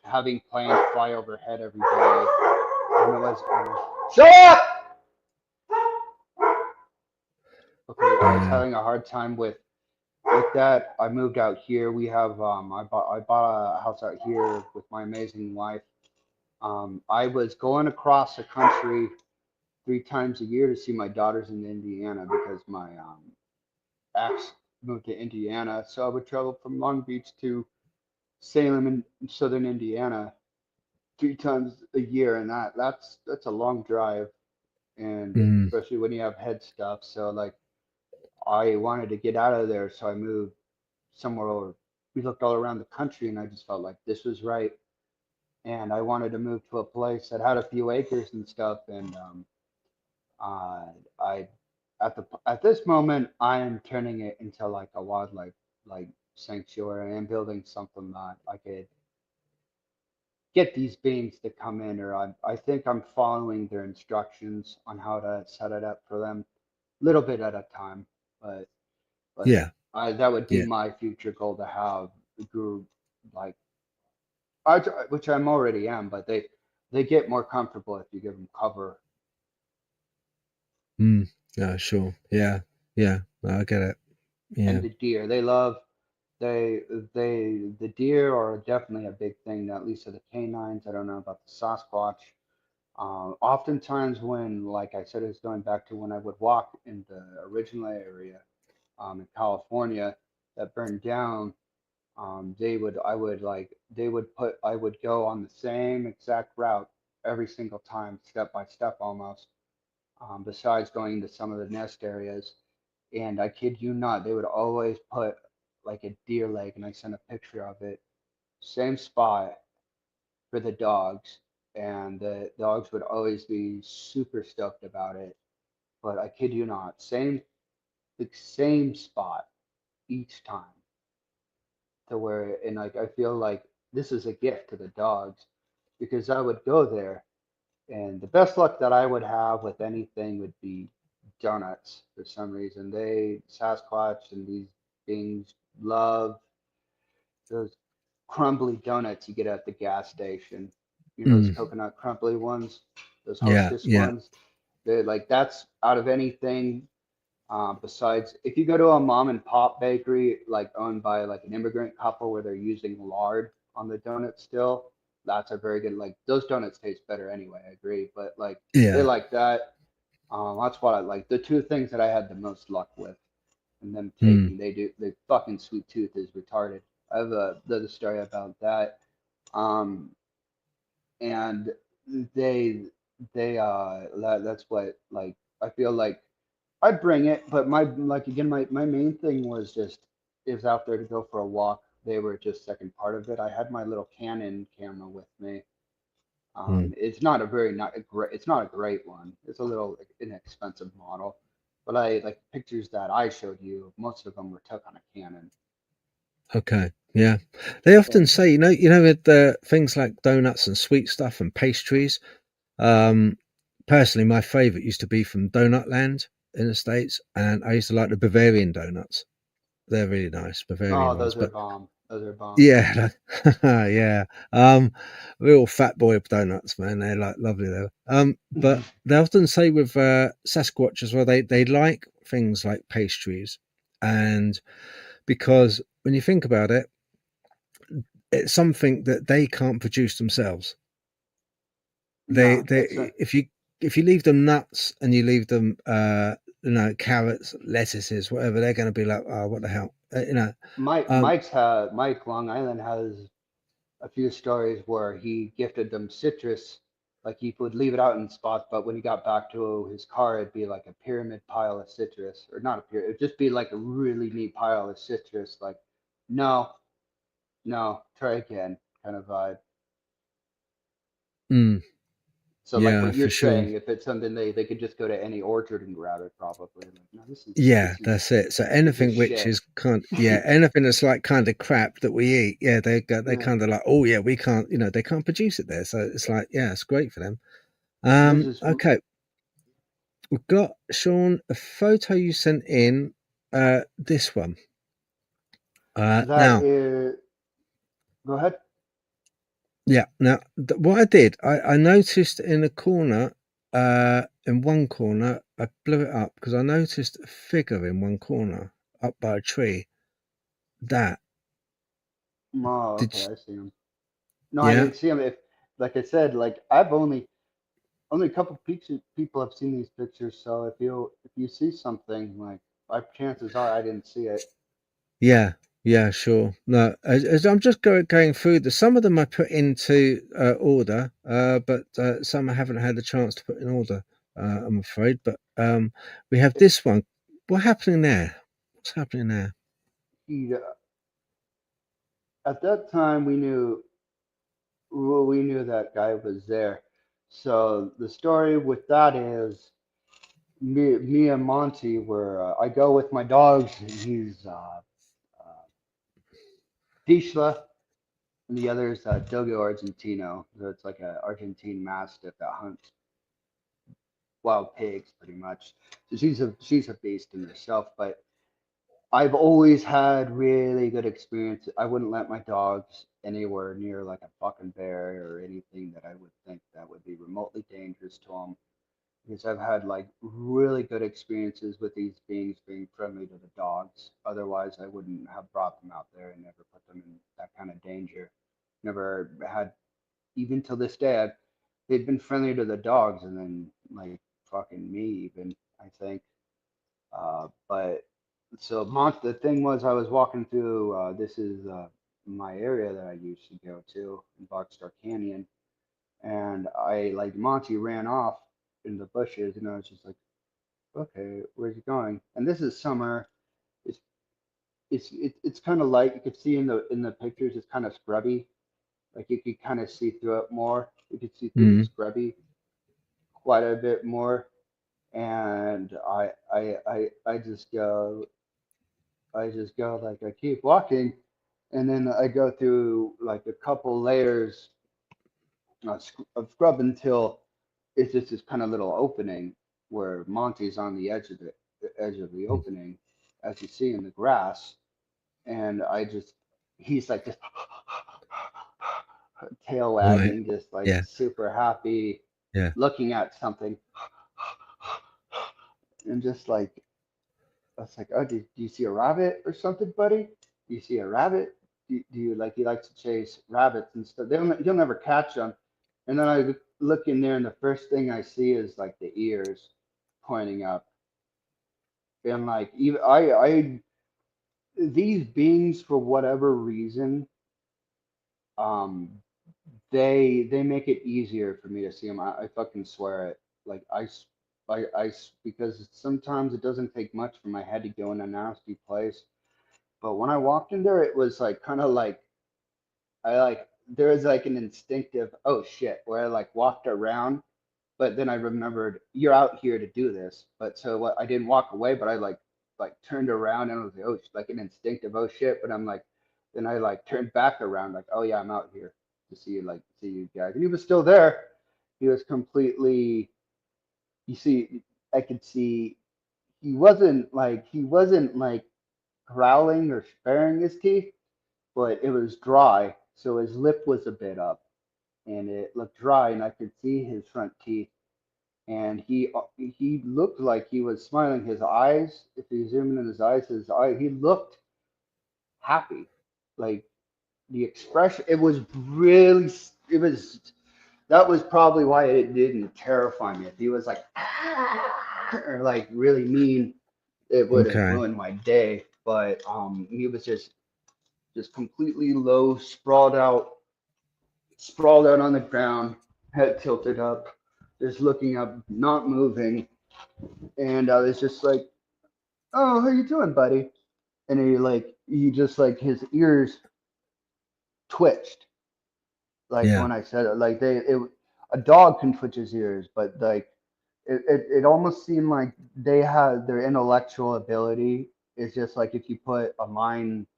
having planes fly overhead every day, and it was. Shut up! Okay, I was yeah. having a hard time with that. I moved out here. We have I bought a house out here with my amazing wife. I was going across the country 3 times a year to see my daughters in Indiana because my ex moved to Indiana. So I would travel from Long Beach to Salem in southern Indiana 3 times a year, and that's a long drive, and Mm, especially when you have head stuff. So like I wanted to get out of there, so I moved somewhere over. We looked all around the country, and I just felt like this was right. and I wanted to move to a place that had a few acres and stuff. And I at this moment I am turning it into like a wildlife like sanctuary. I am building something that I could get these beings to come in, or I think I'm following their instructions on how to set it up for them, little bit at a time. But but Yeah, that would be yeah. my future goal to have a group like which I'm already am, but they get more comfortable if you give them cover. Mm. Yeah, sure. Yeah, yeah. No, I get it. And Yeah. the deer, they love the deer are definitely a big thing. At least of the canines. I don't know about the Sasquatch. Oftentimes, when, like I said, it's going back to when I would walk in the original area in California that burned down, I would go on the same exact route every single time, step by step almost. Besides going to some of the nest areas, and I kid you not, they would always put like a deer leg, and I sent a picture of it, same spot for the dogs, and the dogs would always be super stoked about it. But I kid you not, the same spot each time, to where, and like I feel like this is a gift to the dogs, because I would go there, and the best luck that I would have with anything would be donuts. For some reason, Sasquatch and these things love those crumbly donuts you get at the gas station. You know those Mm. coconut crumbly ones, those Yeah, Hostess yeah. ones. They're like, that's out of anything. Besides, if you go to a mom and pop bakery, like owned by like an immigrant couple, where they're using lard on the donut still, that's a very good. Like, those donuts taste better anyway. I agree, but like they Yeah. like that. That's what I like. The two things that I had the most luck with, and them Mm. taking, they fucking sweet tooth is retarded. I have the story about that. Um, and they that's what, like, I feel like I'd bring it, but my, like, again, my main thing was just, is out there to go for a walk. They were just second part of it. I had my little Canon camera with me. Mm. It's not a very, not a great, it's not a great one. It's a little like, inexpensive model, but I like pictures that I showed you. Most of them were took on a Canon. Okay. Yeah. They And often say, with the things like donuts and sweet stuff and pastries. Um, Personally, my favorite used to be from Donut Land in the States, and I used to like the Bavarian donuts. They're really nice, Bavarian oh, ones. those are But bomb. Those are bomb. yeah, yeah. Real fat boy donuts, man. They're like lovely though. But they often say with Sasquatch as well, they like things like pastries, and because when you think about it, it's something that they can't produce themselves. No, They it's a if you leave them nuts and you leave them carrots, lettuces, whatever, they're going to be like, oh, what the hell, um, Mike Long Island has a few stories where he gifted them citrus. Like, he would leave it out in spots, but when he got back to his car, it'd be like a pyramid pile of citrus, or not a pyramid. It'd just be like a really neat pile of citrus. Like, no, no, try again, kind of vibe. mm, So, like yeah, what you're for sure. saying, if it's something they could just go to any orchard and grab it, probably. Like, no, Yeah, that's it. So this is anything which shit. is anything that's like kind of crap that we eat, yeah, they Yeah, kind of like, oh yeah, we can't, they can't produce it there. So it's like, yeah, it's great for them. there's this. Okay, we've got Sean a photo you sent in. This one. That Now, is. Go ahead. yeah. Now, what I did, I noticed in one corner, I blew it up because I noticed a figure in one corner up by a tree. That Oh, did, okay, I see him. No, I yeah, didn't see him. If, like I said, like, I've only a couple people have seen these pictures. So if you see something, like, chances are I didn't see it. yeah, yeah, sure. No, as I'm just going through some of them I put into order, but some I haven't had the chance to put in order. I'm afraid, but we have it this one. What happening there? What's happening there? he At that time we knew, well, we knew that guy was there. So the story with that is me and Monty were. I go with my dogs, and he's uh, Tishla, and the other is Dogo Argentino. So it's like an Argentine Mastiff that hunts wild pigs, pretty much. So she's a beast in herself. But I've always had really good experience. I wouldn't let my dogs anywhere near like a fucking bear or anything that I would think that would be remotely dangerous to them, because I've had like really good experiences with these beings being friendly to the dogs. Otherwise, I wouldn't have brought them out there and never put them in that kind of danger. Never had, even till this day, they'd been friendly to the dogs, and then like fucking me, even I think. But so the thing was, I was walking through. This is my area that I used to go to in Boxstar Canyon, and I like Monty ran off in the bushes, and I was just like, okay, where's he going? And this is summer. It's it's kind of light. You could see in the pictures. It's kind of scrubby. Like you could kind of see through it more. You could see through the Mm. scrubby quite a bit more. And I just go like I keep walking, and then I go through like a couple layers of scrub until it's just this kind of little opening where Monty's on the edge of the Mm. opening, as you see in the grass, and he's like just tail Right. wagging, just like Yeah. super happy, Yeah. looking at something, and just like I was like, oh, do you see a rabbit or something, buddy? Do you see a rabbit? Do you like he likes to chase rabbits and stuff? You'll never catch them. And then I look in there, and the first thing I see is like the ears pointing up, and like even I these beings for whatever reason, um, they make it easier for me to see them. I fucking swear it. Like because sometimes it doesn't take much for my head to go in a nasty place. But when I walked in there, it was like kind of like I like there was like an instinctive oh shit where I like walked around, but then I remembered you're out here to do this. But so what? I didn't walk away, but I like turned around, and I was like oh like an instinctive oh shit. But I'm like then I like turned back around like oh yeah I'm out here to see you guys. And he was still there. He was completely. You see, I could see he wasn't like growling or sparing his teeth, but it was dry, so his lip was a bit up, and it looked dry, and I could see his front teeth, and he looked like he was smiling. His eyes, if you zoom in on his eye, he looked happy, like the expression. It was that was probably why it didn't terrify me. If he was like or like really mean, it would have Okay. ruined my day. But he was just completely low, sprawled out on the ground, head tilted up, just looking up, not moving. And I was just like, "Oh, how you doing, buddy?" And he just like his ears twitched, like Yeah. when I said it, like a dog can twitch his ears, but like it almost seemed like they had their intellectual ability. It's just like if you put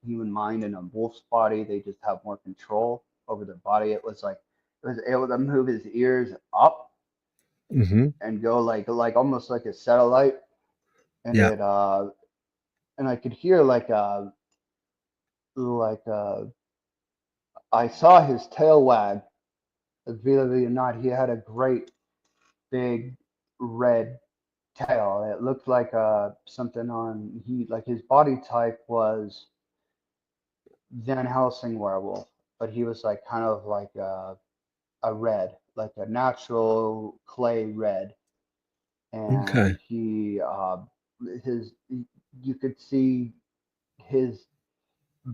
human mind in a wolf's body, they just have more control over their body. It was like it was able to move his ears up Hmm. and go like almost like a satellite, and Yeah. and I could hear like I saw his tail wag. Believe it or not, he had a great big red tail. It looked like something on he like his body type was Van Helsing werewolf, but he was like kind of like a red, like a natural clay red, Okay. and his you could see his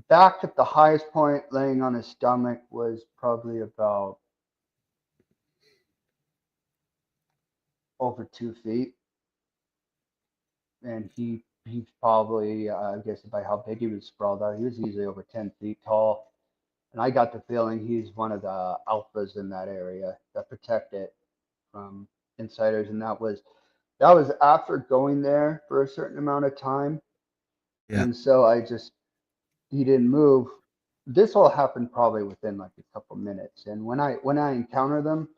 back at the highest point, laying on his stomach, was probably about over 2 feet, and he's probably I guess by how big he was sprawled out, he was easily over 10 feet tall. and I got the feeling he's one of the alphas in that area that protect it from insiders. And that was after going there for a certain amount of time, Yeah. and so he didn't move. This all happened probably within like a couple minutes, and when I encounter them,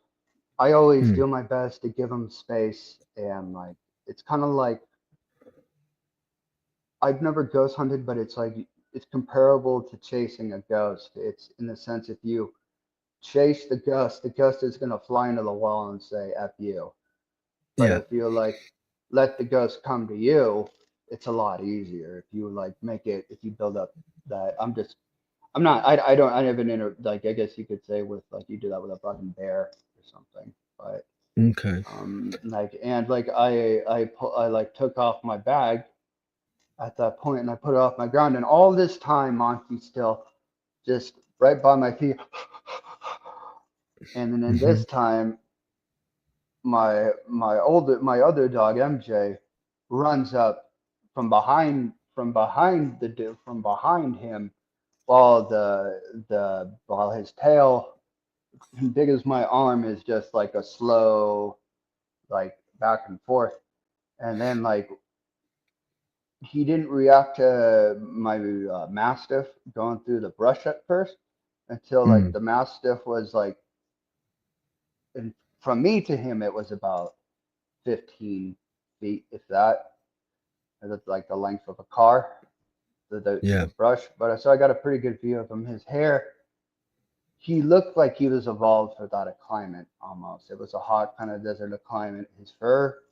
I always Mm. do my best to give them space, and like it's kind of like I've never ghost hunted, but it's like it's comparable to chasing a ghost. It's in the sense if you chase the ghost is gonna fly into the wall and say "F you." But Yeah. if you like let the ghost come to you, it's a lot easier. If you like make it, if you build up that, I'm not, I don't, I haven't like I guess you could say with like you do that with a fucking bear or something. But Okay. like and like I like took off my bag at that point and I put it off my ground, and all this time Monty's still just right by my feet. And then in Hmm. this time, my other dog MJ runs up from behind him, while while his tail, big as my arm, is just like a slow like back and forth. And then like he didn't react to my mastiff going through the brush at first until like Mm. the mastiff was like, and from me to him it was about 15 feet, if that. It's like the length of a car, Yeah. the brush. But so I got a pretty good view of him. His hair, he looked like he was evolved for that climate almost. It was a hot kind of desert climate. His fur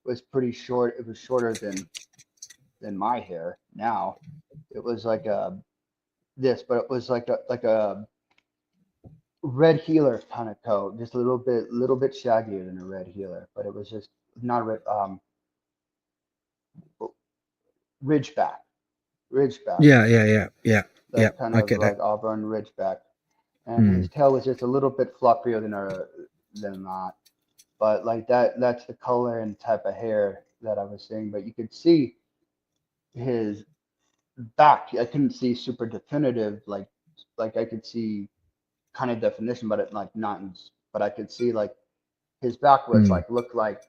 was pretty short. It was shorter than my hair now. It was like a this, but it was like a red healer kind of coat, just a little bit shaggier than a red healer, but it was just not red, ridgeback, ridgeback, Yeah. Yeah. Yeah. Yeah. Yeah. that kind I of get that. like auburn ridgeback, and his Mm. tail was just a little bit fluffier than that. But like that's the color and type of hair that I was seeing. But you could see his back. I couldn't see super definitive, like I could see kind of definition, but it like not. But I could see like his back was Mm. like looked like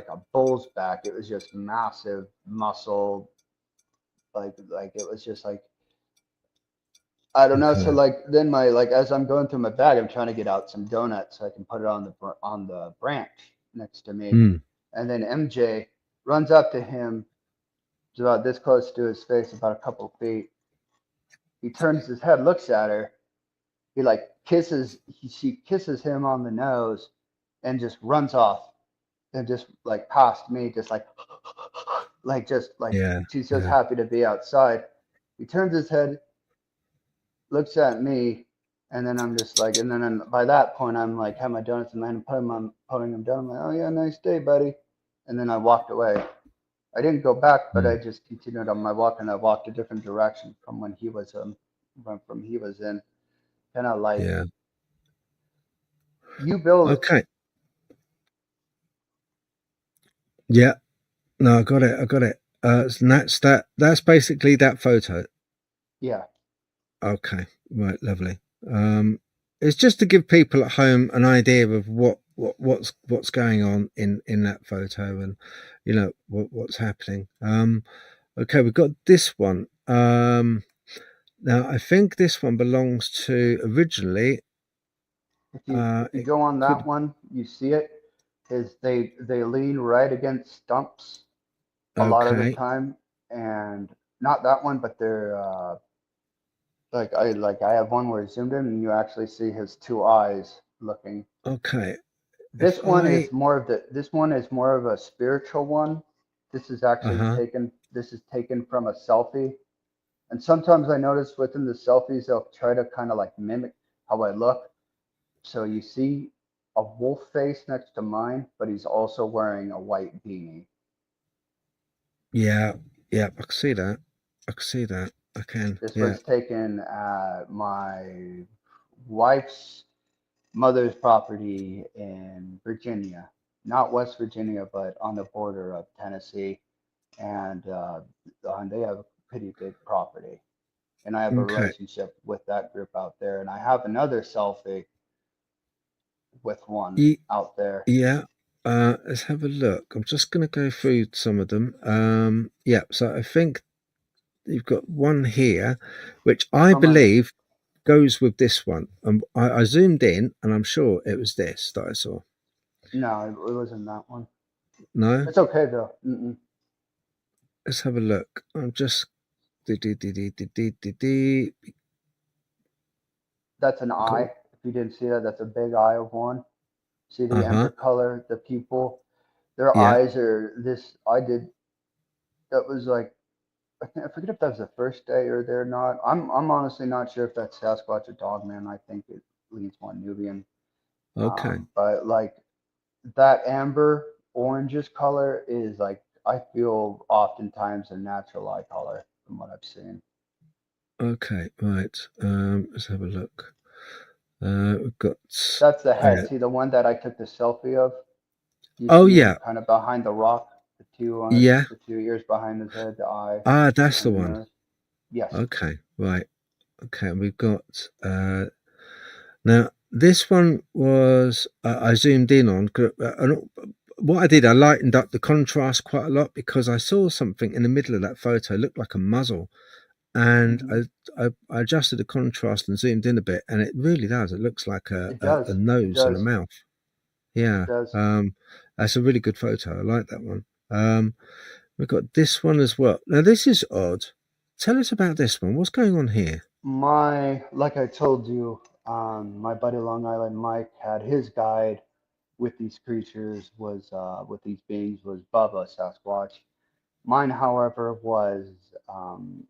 a bull's back. It was just massive muscle, like it was just like I don't know. So Okay. like then my like as I'm going through my bag, I'm trying to get out some donuts so I can put it on the branch next to me, Mm. and then MJ runs up to him, it's about this close to his face, about a couple feet. He turns his head, looks at her. He like she kisses him on the nose, and just runs off and just like past me, just like Yeah. she's just Yeah. happy to be outside. He turns his head, looks at me, and then I'm just like, and then by that point I'm like, have my donuts in my hand, putting them down. I'm like, oh yeah, nice day, buddy. And then I walked away. I didn't go back, but I Mm. just continued on my walk, and I walked a different direction from from he was in. Kind of like Yeah. you build, Okay. Yeah. No, I got it. I got it. And that's that. That's basically that photo. yeah. Okay. Right. Lovely. Um, it's just to give people at home an idea of what's going on in that photo, and what's happening. Okay, we've got this one. Now I think this one belongs to originally. If you It go on that could. one, you see it. Is they lean right against stumps a lot of the Okay. time, and not that one, but they're like I have one where it's zoomed in and you actually see his two eyes looking. Okay. If This one I. is more of the this one is more of a spiritual one. This is actually Uh-huh. taken from a selfie. And sometimes I notice within the selfies they'll try to kind of like mimic how I look. So you see a wolf face next to mine, but he's also wearing a white beanie. Yeah. Yeah. I can see that. I can see that. I can. This Yeah. was taken at my wife's mother's property in Virginia, not West Virginia, but on the border of Tennessee, and they have a pretty big property. and I have a Okay. relationship with that group out there. And I have another selfie with one Ye- out there. Yeah. Let's have a look. I'm just going to go through some of them. Yeah. So I think you've got one here, which I From a believe goes with this one. I zoomed in, and I'm sure it was this that I saw. No, it wasn't that one. No. It's okay though. Mm-mm. Let's have a look. I'm just. Uh That's an eye. If you didn't see that, that's a big eye of one. See the amber huh. color, the pupil. Their Yeah. eyes are this. I did. That was like I forget if that was the first day or they're not. I'm honestly not sure if that's Sasquatch or Dogman. I think it leans more Nubian. Okay. But like that amber orangish color is like I feel oftentimes a natural eye color from what I've seen. Okay. Right. Let's have a look. We've got. That's the Oh head. yeah. See the one that I took the selfie of? You Oh see him yeah. kind of behind the rock, Yeah. the two ears behind his head, the eye, Ah, that's the and the one. nose. Yes, Okay. Right. Okay. And we've got. Now this one was I zoomed in on. And what I did, I lightened up the contrast quite a lot because I saw something in the middle of that photo. It looked like a muzzle, and hmm I adjusted the contrast and zoomed in a bit, and it really does. It looks like it a does. It nose and a does. mouth. It Yeah, does. that's a really good photo. I like that one. We've got this one as well. Now this is odd. Tell us about this one. What's going on here? Like I told you, my buddy Long Island Mike had his guide with these creatures with these beings was Bubba Sasquatch. Mine, however, was um,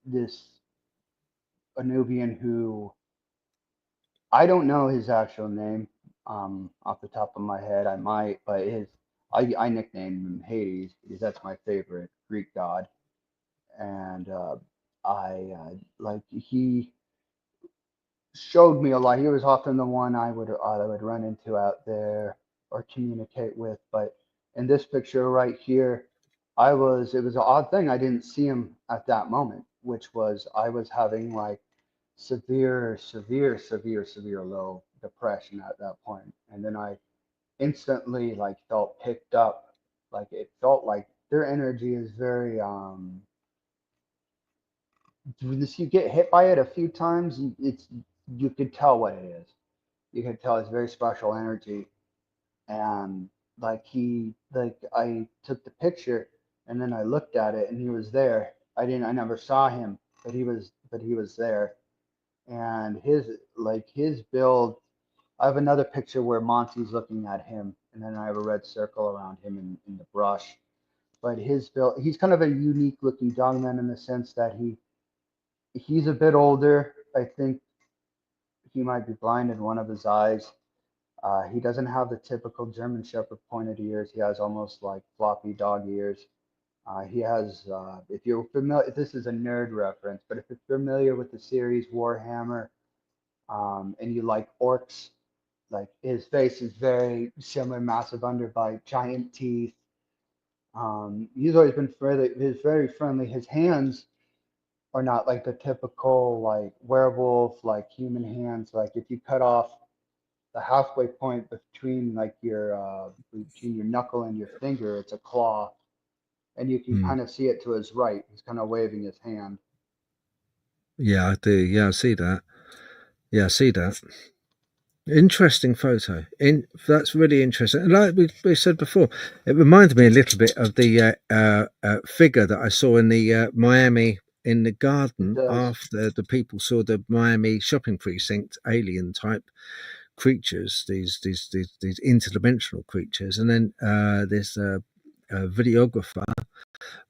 this Anubian who I don't know his actual name off the top of my head. I might, but I nicknamed him Hades because that's my favorite Greek god, and I like he showed me a lot. He was often the one I would run into out there or communicate with. But in this picture right here, it was an odd thing. I didn't see him at that moment, which was I was having like severe low depression at that point, and then I instantly like felt picked up. Like it felt like their energy is very you get hit by it a few times, you could tell what it is. You could tell it's very special energy. And like I took the picture and then I looked at it and he was there. I never saw him, but he was there. And his build. I have another picture where Monty's looking at him, and then I have a red circle around him in the brush. But his build, he's kind of a unique looking dogman in the sense that he's a bit older. I think he might be blind in one of his eyes. He doesn't have the typical German Shepherd pointed ears. He has almost like floppy dog ears. He has, if you're familiar, this is a nerd reference, but if you're familiar with the series Warhammer and you like orcs, like his face is very similar, massive underbite, giant teeth. He's always been fairly, he's very friendly. His hands are not like the typical like werewolf, like human hands. Like if you cut off the halfway point between like your between your knuckle and your finger, it's a claw, and you can Hmm. kind of see it to his right. He's kind of waving his hand. Yeah, I do. Yeah, I see that. Yeah, I see that. Interesting photo. That's really interesting. And like we said before, it reminded me a little bit of the figure that I saw in the Miami in the It garden does. after the people saw the Miami shopping precinct alien type creatures, these interdimensional creatures, and then this videographer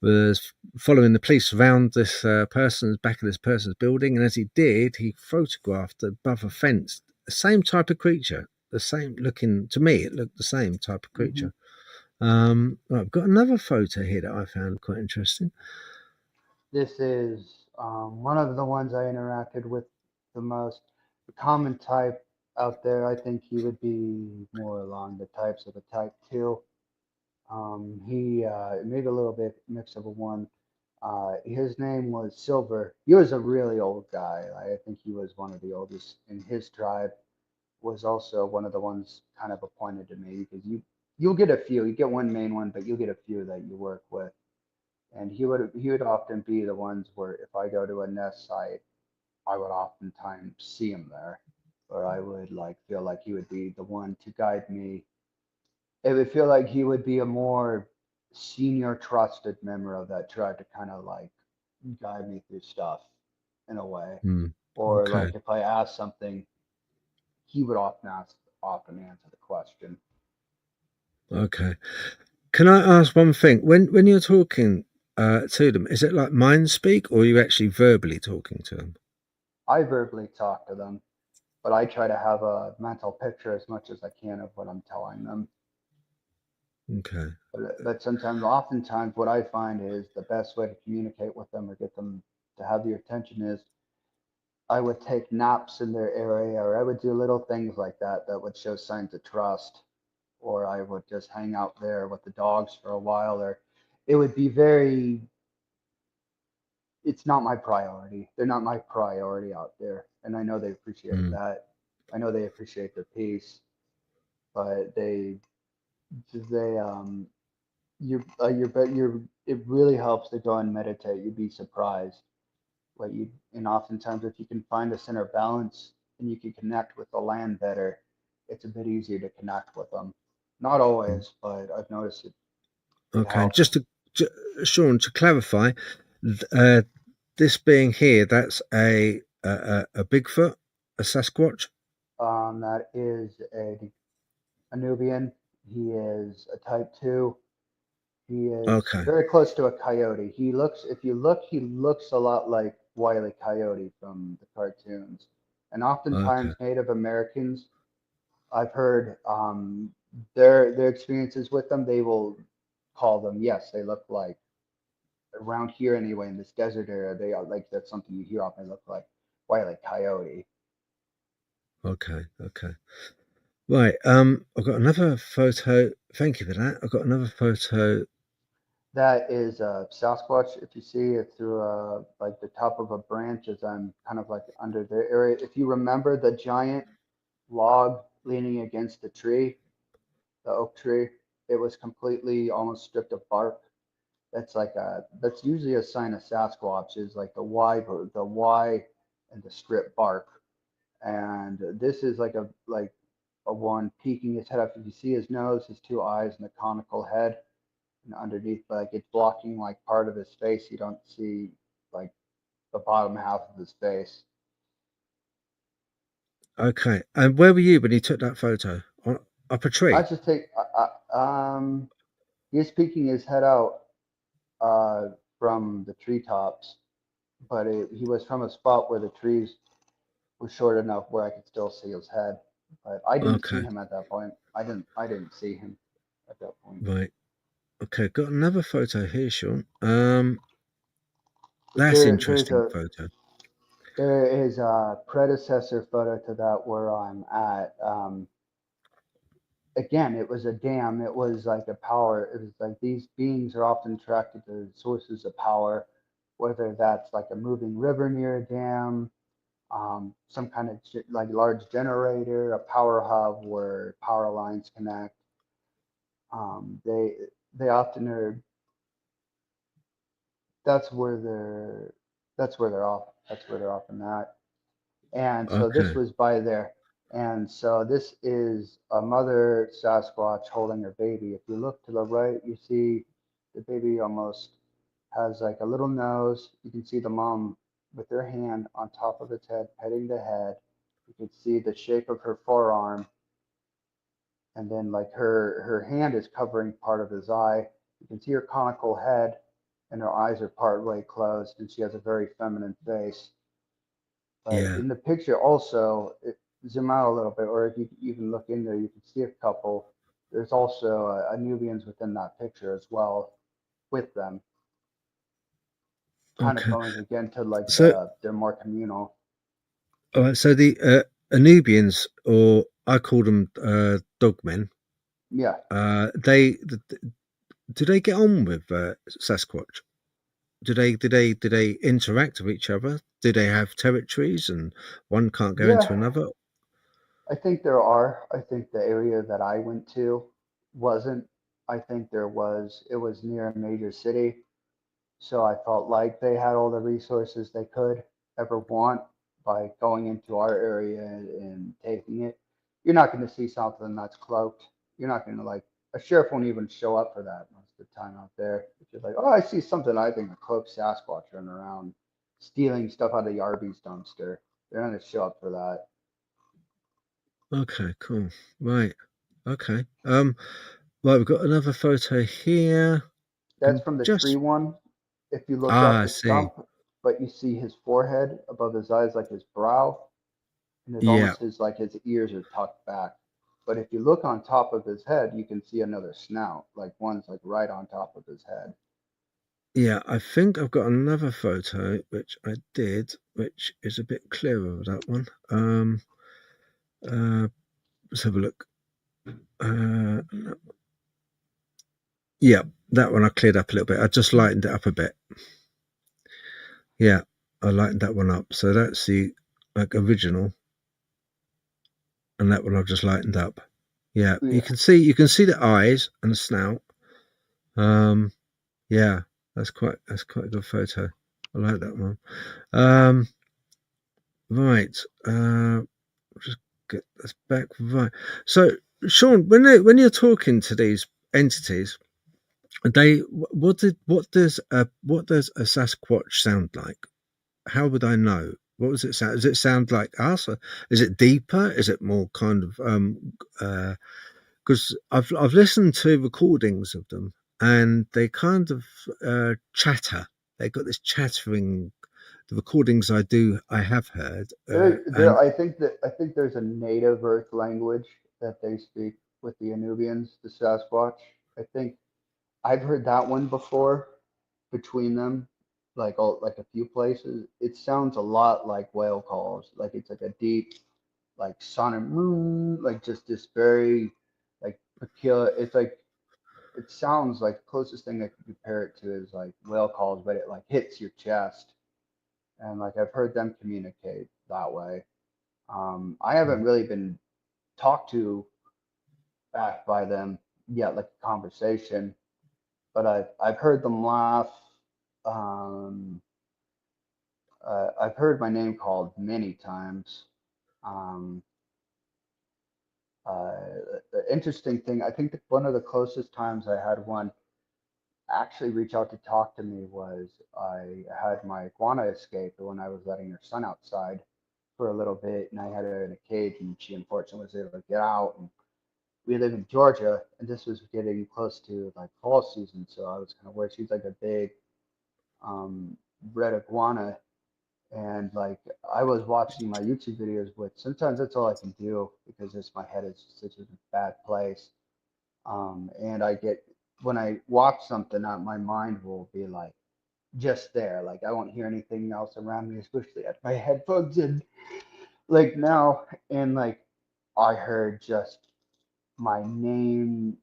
was following the police around this person's back of this person's building, and as he did, he photographed above a fence the same type of creature, the same looking to me. It looked the same type of hmm creature. I've got another photo here that I found quite interesting. This is one of the ones I interacted with the most. The common type out there, I think he would be more along the types of a type two. He maybe a little bit mix of a one. His name was Silver. He was a really old guy. I think he was one of the oldest in his tribe. Was also one of the ones kind of appointed to me because you'll get a few. You get one main one, but you'll get a few that you work with. And he would often be the ones where if I go to a nest site, I would oftentimes see him there, or I would like feel like he would be the one to guide me. It would feel like he would be a more senior trusted member of that tribe to kind of like guide me through stuff in a way. Hmm. Or Okay. like if I asked something, he would often answer the question. Okay. Can I ask one thing? When you're talking to them, is it like mind speak, or are you actually verbally talking to them? I verbally talk to them, but I try to have a mental picture as much as I can of what I'm telling them. Okay. But sometimes, oftentimes, what I find is the best way to communicate with them or get them to have your attention is I would take naps in their area, or I would do little things like that that would show signs of trust, or I would just hang out there with the dogs for a while, or it would be very, it's not my priority. They're not my priority out there. And I know they appreciate Mm. that. I know they appreciate their peace, but they, it really helps to go and meditate. You'd be surprised and oftentimes if you can find a center balance and you can connect with the land better, it's a bit easier to connect with them. Not Mm. always, but I've noticed it Okay. And helps. Sean, to clarify, this being here, that's a Bigfoot, a Sasquatch. That is a Nubian. He is a type 2. He is Okay. very close to a coyote. If you look, he looks a lot like Wile E. Coyote from the cartoons. And Okay. oftentimes Native Americans, I've heard their experiences with them, they will call them, yes, they look like, around here anyway, in this desert area, they are like, that's something you hear often, they look like Wile E. Coyote. Okay. Okay. Right. I've got another photo. Thank you for that. I've got another photo. That is Sasquatch. If you see it through like the top of a branch, as I'm kind of like under the area. If you remember the giant log leaning against the tree, the oak tree, it was completely almost stripped of bark. That's usually a sign of Sasquatch is like the Y and the strip bark. And this is like a one peeking his head up. If you see his nose, his two eyes, and the conical head, and underneath, like it's blocking like part of his face. You don't see like the bottom half of his face. Okay. And where were you when you took that photo? Up a I tree. just take he's peeking his head out uh, from the treetops, but he was from a spot where the trees were short enough where I could still see his head. But I didn't see Okay. him at that point. I didn't see him at that point. Right. Okay. Got another photo here, Sean. That's There's interesting a photo. there is a predecessor photo to that where I'm at. Again, it was a dam. It was like a power. It was like these beings are often attracted to sources of power, whether that's like a moving river near a dam, some kind of like large generator, a power hub where power lines connect. They often are. That's where they're. That's where they're off. That's where they're often at. And so this Okay. was by there. And so this is a mother Sasquatch holding her baby. If you look to the right, you see the baby almost has like a little nose. You can see the mom with her hand on top of its head, petting the head. You can see the shape of her forearm, and then like her hand is covering part of his eye. You can see her conical head, and her eyes are part way closed, and she has a very feminine face. But Yeah. in the picture also, zoom out a little bit, or if you even look in there, you can see a couple. There's also Nubians within that picture as well with them, kind of Okay. going again to like So, they're more communal. all right. So the Anubians, or I call them dogmen. Yeah, They do they get on with Sasquatch? do they interact with each other? Do they have territories and one can't go into Yeah, another? I think there are. I think the area that I went to wasn't. I think it was near a major city. So I felt like they had all the resources they could ever want by going into our area and taking it. You're not going to see something that's cloaked. You're not going to like a sheriff won't even show up for that most of the time out there. It's just like, oh, I see something. I think a cloaked Sasquatch running around stealing stuff out of the Arby's dumpster. They're not going to show up for that. Okay, cool. Right. Okay. Right, we've got another photo here. That's And from the tree just one. If you look up I the see. stump, but you see his forehead above his eyes, like his brow, and it's Yeah, almost his ears are tucked back. But if you look on top of his head, you can see another snout, like one's like right on top of his head. yeah. I think I've got another photo which I did, which is a bit clearer, that one. Uh let's have a look. Uh yeah, that one I cleared up a little bit. I just lightened it up a bit. Yeah, I lightened that one up. So that's the like original, and that one I've just lightened up. Yeah, you Yeah, can see the eyes and the snout. Um, yeah, that's quite a good photo. I like that one. Um, right. Just get this back right. So, Sean, when you're talking to these entities, they what does a Sasquatch sound like? How would I know? What does it sound? Does it sound like us? Or is it deeper? Is it more kind of because I've listened to recordings of them and they kind of chatter. They got this chattering. The recordings I have heard, and I think there's a native Earth language that they speak with the Anubians, the Sasquatch. I think I've heard that one before between them, like a few places. It sounds a lot like whale calls, like it's like a deep like sonic moon, like just this very like peculiar. It's like it sounds like the closest thing I could compare it to is like whale calls, but it like hits your chest, and like I've heard them communicate that way. I haven't really been talked to back by them yet, like a conversation, but I've heard them laugh. Um, I've heard my name called many times. Um, uh, the interesting thing, I think that one of the closest times I had one actually reach out to talk to me was I had my iguana escape when I was letting her son outside for a little bit, and I had her in a cage, and she unfortunately was able to get out. And we live in Georgia, and this was getting close to like fall season, so I was kind of worried. She's like a big um, red iguana, and like I was watching my YouTube videos, but sometimes that's all I can do because it's my head is such a bad place. And I get when I watch something, my mind will be like just there, like I won't hear anything else around me, especially at my headphones in like now, and like I heard just my name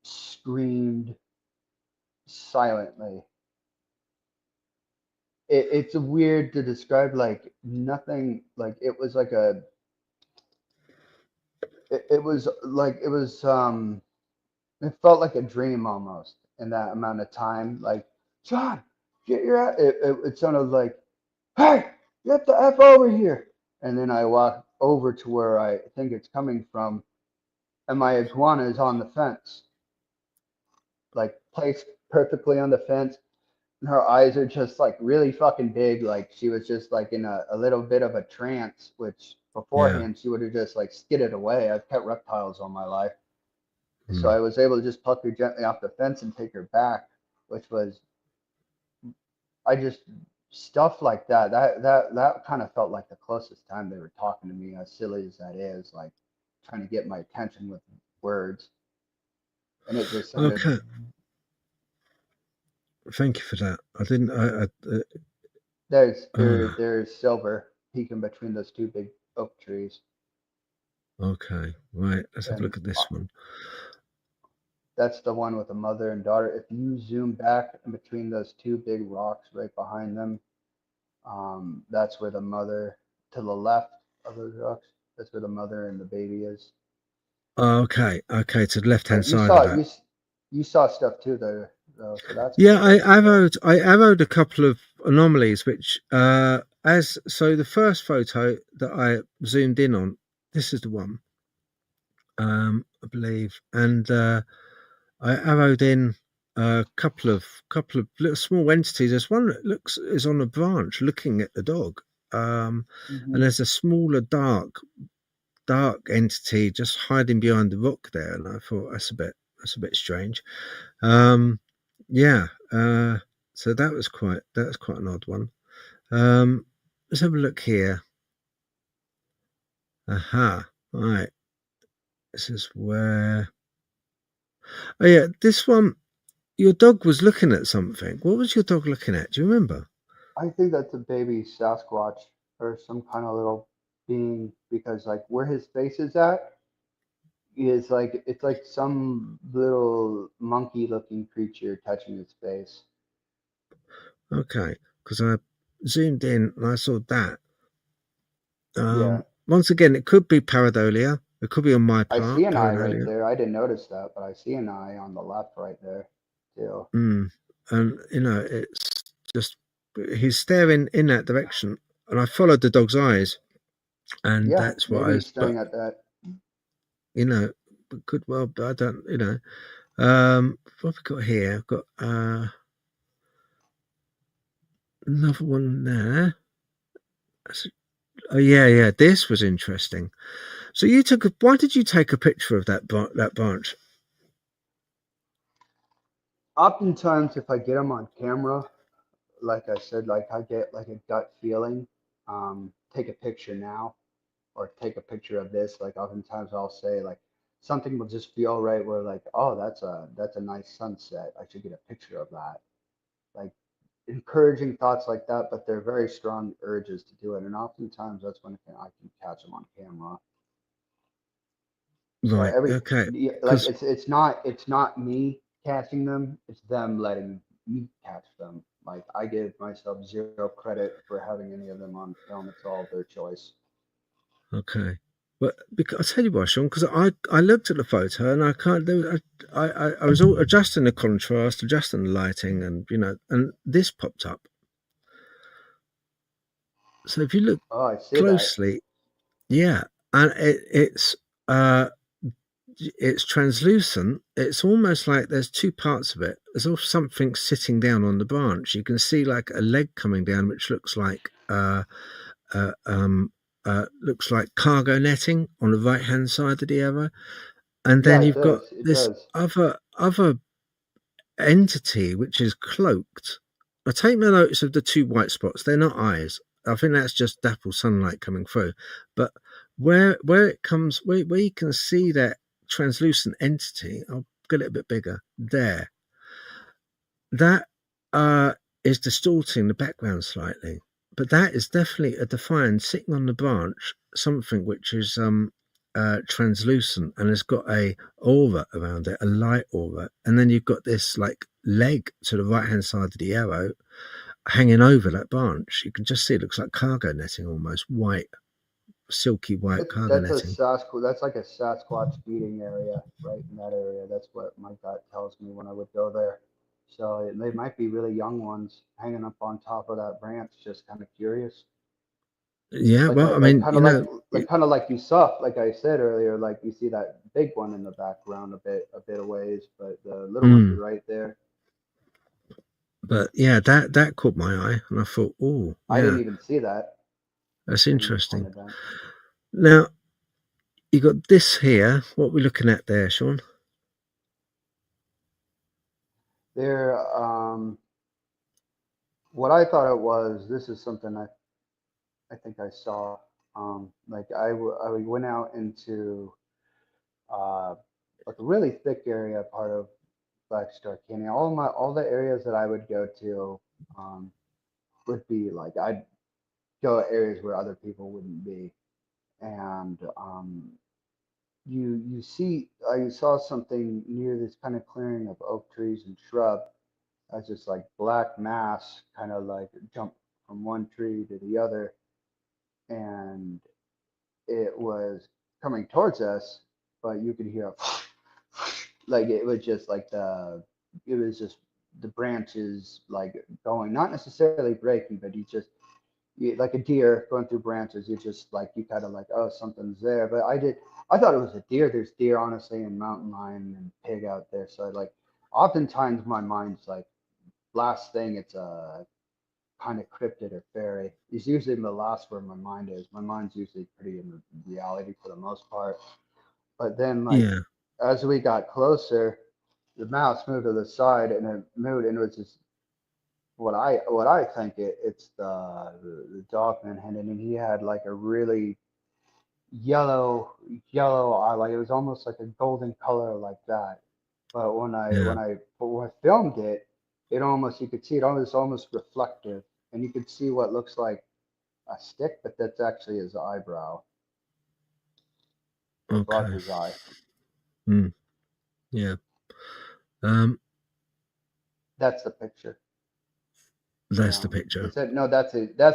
screamed silently. It's weird to describe, like nothing, like it was like it was like it felt like a dream almost in that amount of time. Like, John, get your it sounded like, hey, get the F over here. And then I walk over to where I think it's coming from, and my iguana is on the fence, like placed perfectly on the fence. And her eyes are just like really fucking big. Like she was just like in a little bit of a trance, which yeah, beforehand she would have just like skidded away. I've kept reptiles all my life. So mm, I was able to just pluck her gently off the fence and take her back, which was I just stuff like that. That kind of felt like the closest time they were talking to me, as silly as that is, like trying to get my attention with words, and it just sounded. okay. Thank you for that. I didn't. There's silver peeking between those two big oak trees, Okay, right. Let's have a and look at this one. That's the one with the mother and daughter. If you zoom back in between those two big rocks right behind them, that's where the mother, to the left of those rocks, that's where the mother and the baby is. Okay, okay, to the left-hand But side of that. you saw stuff too there, though, so that's Yeah, good. That's good. I arrowed a couple of anomalies, which as so the first photo that I zoomed in on, this is the one, I believe, and I arrowed in a couple of little small entities. There's one that looks is on a branch looking at the dog, um, and Hmm. there's a smaller dark entity just hiding behind the rock there, and I thought that's a bit strange. Um, yeah, so that was quite an odd one. Let's have a look here. Aha, right. This is where. Oh yeah, this one. Your dog was looking at something. What was your dog looking at? Do you remember? I think that's a baby Sasquatch or some kind of little being because like where his face is at is like it's like some little monkey looking creature touching his face. Okay, because I zoomed in and I saw that. Yeah. Once again, it could be pareidolia. It could be on my I see part, an eye right pareidolia. there. I didn't notice that, but I see an eye on the left right there too. Mm. And you know, it's just he's staring in that direction, and I followed the dog's eyes, and Yeah, that's what I maybe he's was. But staring at that. you know, it could well. But I don't. You know, what have we got here? I've got another one there. Oh yeah, yeah. This was interesting. So you took a. Why did you take a picture of that branch? Oftentimes, if I get them on camera, like I said, like I get like a gut feeling, take a picture now or take a picture of this. Like oftentimes I'll say like something will just feel right where like, oh, that's a nice sunset. I should get a picture of that. Like encouraging thoughts like that, but they're very strong urges to do it. And oftentimes that's when I can catch them on camera. So Right. Okay. like Because it's not me catching them, it's them letting me catch them. Like I give myself zero credit for having any of them on film. It's all their choice. okay. But because I tell you what, Sean, because I looked at the photo and I can't do. I was all adjusting the contrast, adjusting the lighting, and you know, and this popped up. So if you look Oh, I see that. closely, yeah, and uh it's translucent. It's almost like there's two parts of it. There's also something sitting down on the branch. You can see like a leg coming down, which uh, um, looks like cargo netting on the right hand side of the arrow, and then Yeah, it you've got does. It this does. other entity which is cloaked. I take no notice of the two white spots. They're not eyes. I think that's just dapple sunlight coming through. But where it comes, where you can see that translucent entity, I'll get it a bit bigger. There, that uh, is distorting the background slightly. But that is definitely a defined sitting on the branch, something which is translucent and has got a aura around it, a light aura. And then you've got this like leg to the right hand side of the arrow hanging over that branch. You can just see it looks like cargo netting almost, white, silky white cargo That's a netting. Sasquatch. That's like a Sasquatch feeding area, right in that area. That's what my gut tells me when I would go there. So they might be really young ones hanging up on top of that branch, just kind of curious. Yeah, Like well, I I mean, you know, kind of like you saw, like I said earlier, like you see that big one in the background a bit of ways, but the little ones are mm, right there. but yeah, that caught my eye, and I thought, oh, I didn't yeah, even see that that's when you interesting. pointed that. Now, you got this here. What are we looking at there, Sean? There, what I thought it was, this is something I think I saw. Like I went out into uh, like a really thick area part of Black Star Canyon. All the areas that I would go to um, would be like I'd go areas where other people wouldn't be, and you see, I saw something near this kind of clearing of oak trees and shrub as this like black mass kind of like jump from one tree to the other, and it was coming towards us, but you could hear like it was just like it was just the branches like going, not necessarily breaking, but like a deer going through branches. You just like you kind of like, oh, something's there. But I thought it was a deer. There's deer honestly and mountain lion and pig out there. So like oftentimes my mind's like last thing it's a kind of cryptid or fairy. It's usually the last where my mind is. My mind's usually pretty in reality for the most part. But then like Yeah. as we got closer, the mouse moved to the side and it moved and it was just what I think it's the Dogman and he had like a really yellow eye, like it was almost like a golden color like that. But Yeah. when I filmed it, it almost you could see it almost reflective, and you could see what looks like a stick, but that's actually his eyebrow above Okay. his eye. Mm, yeah. Um, That's the picture. that's the picture. It's a no. That's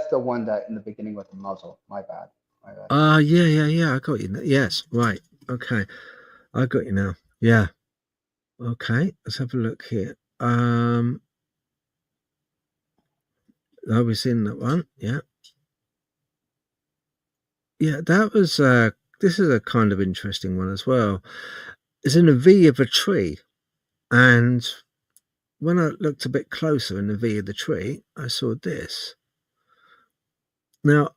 the one that in the beginning with the muzzle. My bad. My bad. Yeah, yeah, yeah. I got you. Yes, right. Okay, I got you now. Yeah. Okay, let's have a look here. I was in that one. Yeah, yeah. That was. This is a kind of interesting one as well. It's in a V of a tree, and when I looked a bit closer in the V of the tree, I saw this. Now,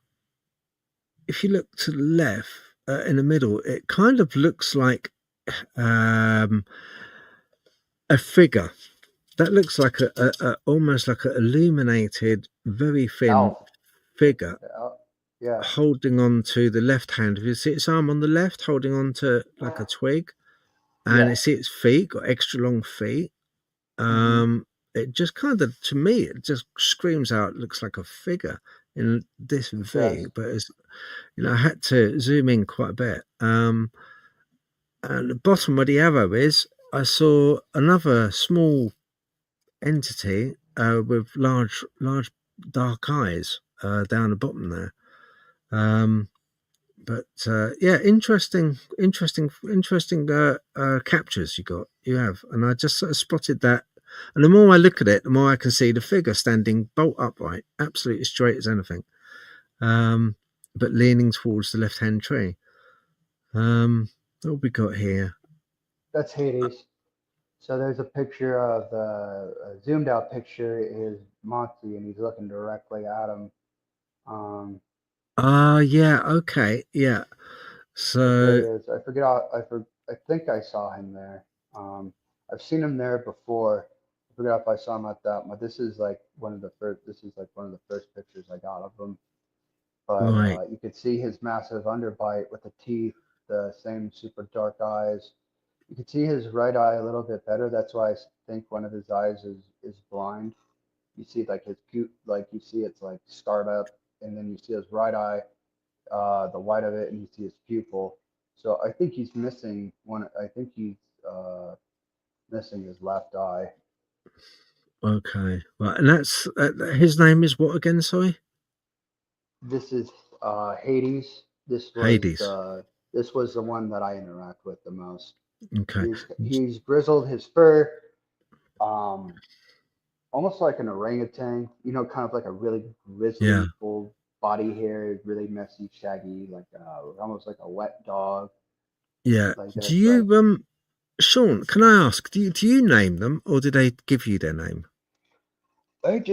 if you look to the left, in the middle, it kind of looks like um, a figure that looks like a almost like an illuminated, very thin Elf. figure Elf. Yeah. holding on to the left hand. If you see its arm on the left, holding on to like a twig, and you Yeah. see its feet, got extra long feet. Mm-hmm. It just kind of, to me, it just screams out. It looks like a figure in this It V, does. but it's, I had to zoom in quite a bit. And the bottom where the arrow is, I saw another small entity with large dark eyes down the bottom there. Um, but yeah, interesting captures you have, and I just sort of spotted that. And the more I look at it, the more I can see the figure standing bolt upright, absolutely straight as anything, um, but leaning towards the left hand tree. What have we got here? That's Hades. So there's a picture of a zoomed out picture is Monty, and he's looking directly at him. Um, Yeah, okay, yeah. but there So, he is. I think I saw him there. Um, I've seen him there before. I forgot if I saw him at that, but this is like one of the first. This is like one of the first pictures I got of him. But right, you could see his massive underbite with the teeth, the same super dark eyes. You could see his right eye a little bit better. That's why I think one of his eyes is blind. You see like his like you see it's like scarred up, and then you see his right eye, the white of it, and you see his pupil. So I think he's missing one. I think he's uh, missing his left eye. okay, right, and that's his name is what again? Sorry, This is Hades. Hades. This was the one that I interact with the most. Okay, He's grizzled his fur, um, almost like an orangutan. You know, kind of like a really yeah, grizzly, full body hair, really messy, shaggy, like almost like a wet dog. yeah. Like Do that's like you Sean, can I ask, do you name them or do they give you their name? I'd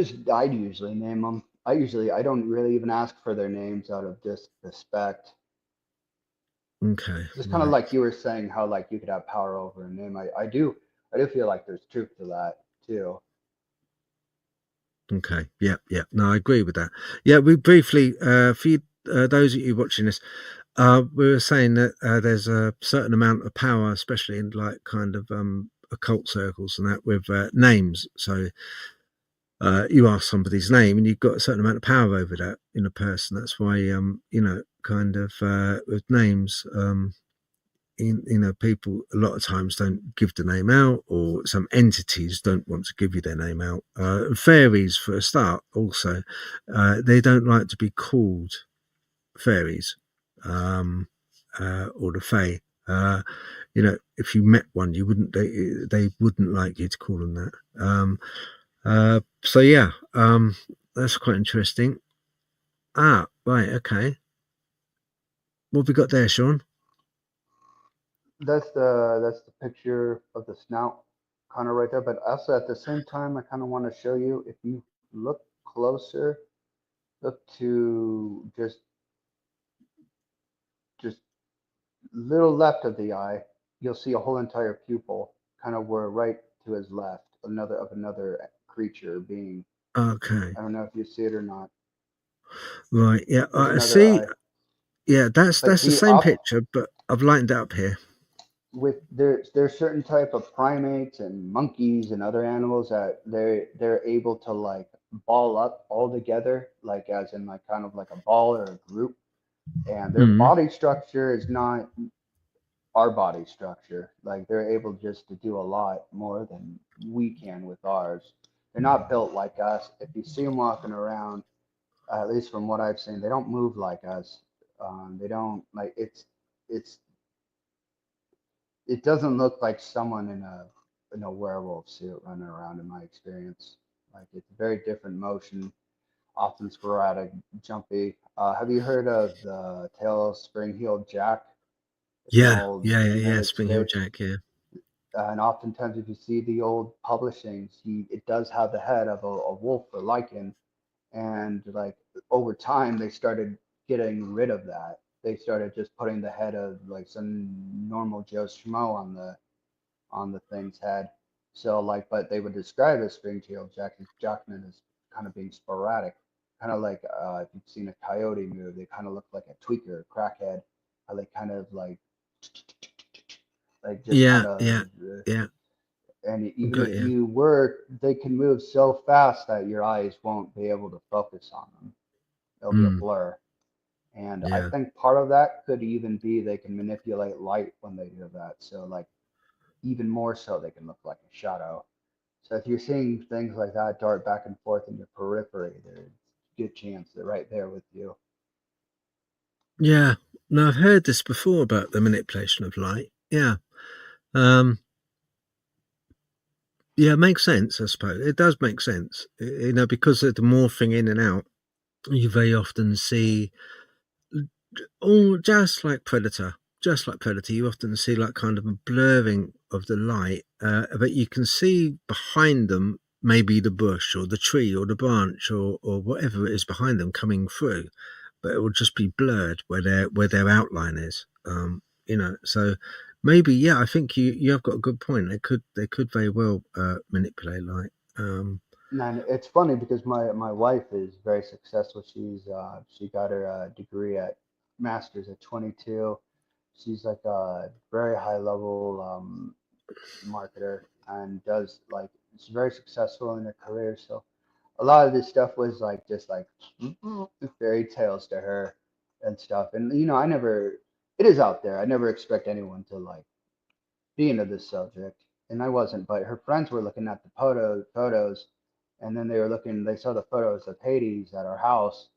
usually name them. I don't really even ask for their names out of just respect. Okay, Just kind of right. like you were saying, how like you could have power over a name. I do feel like there's truth to that too. Okay. Yeah, yeah. No, I agree with that. Yeah, we briefly, for you, those of you watching this, we were saying that there's a certain amount of power, especially in like kind of occult circles and that, with names. So you ask somebody's name, and you've got a certain amount of power over that in a person. That's why, kind of with names. people a lot of times don't give the name out, or some entities don't want to give you their name out. Fairies, for a start, also, they don't like to be called fairies, um, or the fae. If you met one, you wouldn't. They wouldn't like you to call them that. So yeah, that's quite interesting. Ah, right, okay. What have we got there, Sean? That's the picture of the snout, kind of right there. But also at the same time, I kind of want to show you, if you look closer, look to just little left of the eye, you'll see a whole entire pupil, kind of where right to his left, another creature being. Okay, I don't know if you see it or not. right, yeah, There's I another see. eye, Yeah, that's but the see same up picture, but I've lightened it up here. with there's certain type of primates and monkeys and other animals that they're able to like ball up all together, like as in like kind of like a ball or a group, and their Mm, body structure is not our body structure. Like they're able just to do a lot more than we can with ours. They're not built like us. If you see them walking around, at least from what I've seen, they don't move like us. They don't like it's it doesn't look like someone in a werewolf suit running around in my experience. Like it's very different motion, often sporadic, jumpy. Have you heard of the tale of Spring-Heeled Jack? It's an yeah, old yeah, yeah, yeah. myth Spring Hill story. Jack. Yeah. And oftentimes, if you see the old publishings, it does have the head of a wolf or lichen, and like over time, they started getting rid of that. They started just putting the head of like some normal Joe Schmo on the thing's head. So like, but they would describe a spring-tailed jackman as kind of being sporadic, kind of like if you've seen a coyote move, they kind of look like a tweaker, a crackhead, how they kind of like just Yeah, kind of yeah, yeah. and even Got if you. you were, they can move so fast that your eyes won't be able to focus on them. It'll be a Mm, blur. And I yeah, think part of that could even be they can manipulate light when they do that. So like even more so they can look like a shadow. So if you're seeing things like that dart back and forth in your periphery, there's a good chance they're right there with you. yeah. No, I've heard this before about the manipulation of light. Yeah. Um, yeah, it makes sense. I suppose it does make sense. Because of the morphing in and out, you very often see, oh, just like Predator, you often see like kind of a blurring of the light, but you can see behind them maybe the bush or the tree or the branch or whatever it is behind them coming through, but it will just be blurred where their outline is. So maybe yeah, I think you have got a good point. They could very well manipulate light. And it's funny because my wife is very successful. She got her degree at master's at 22. She's like a very high level marketer and does like she's very successful in her career. So a lot of this stuff was like just like fairy tales to her and stuff. And I never it is out there. I never expect anyone to like be into this subject, and I wasn't. But her friends were looking at the photos, and then they saw the photos of Hades at our house,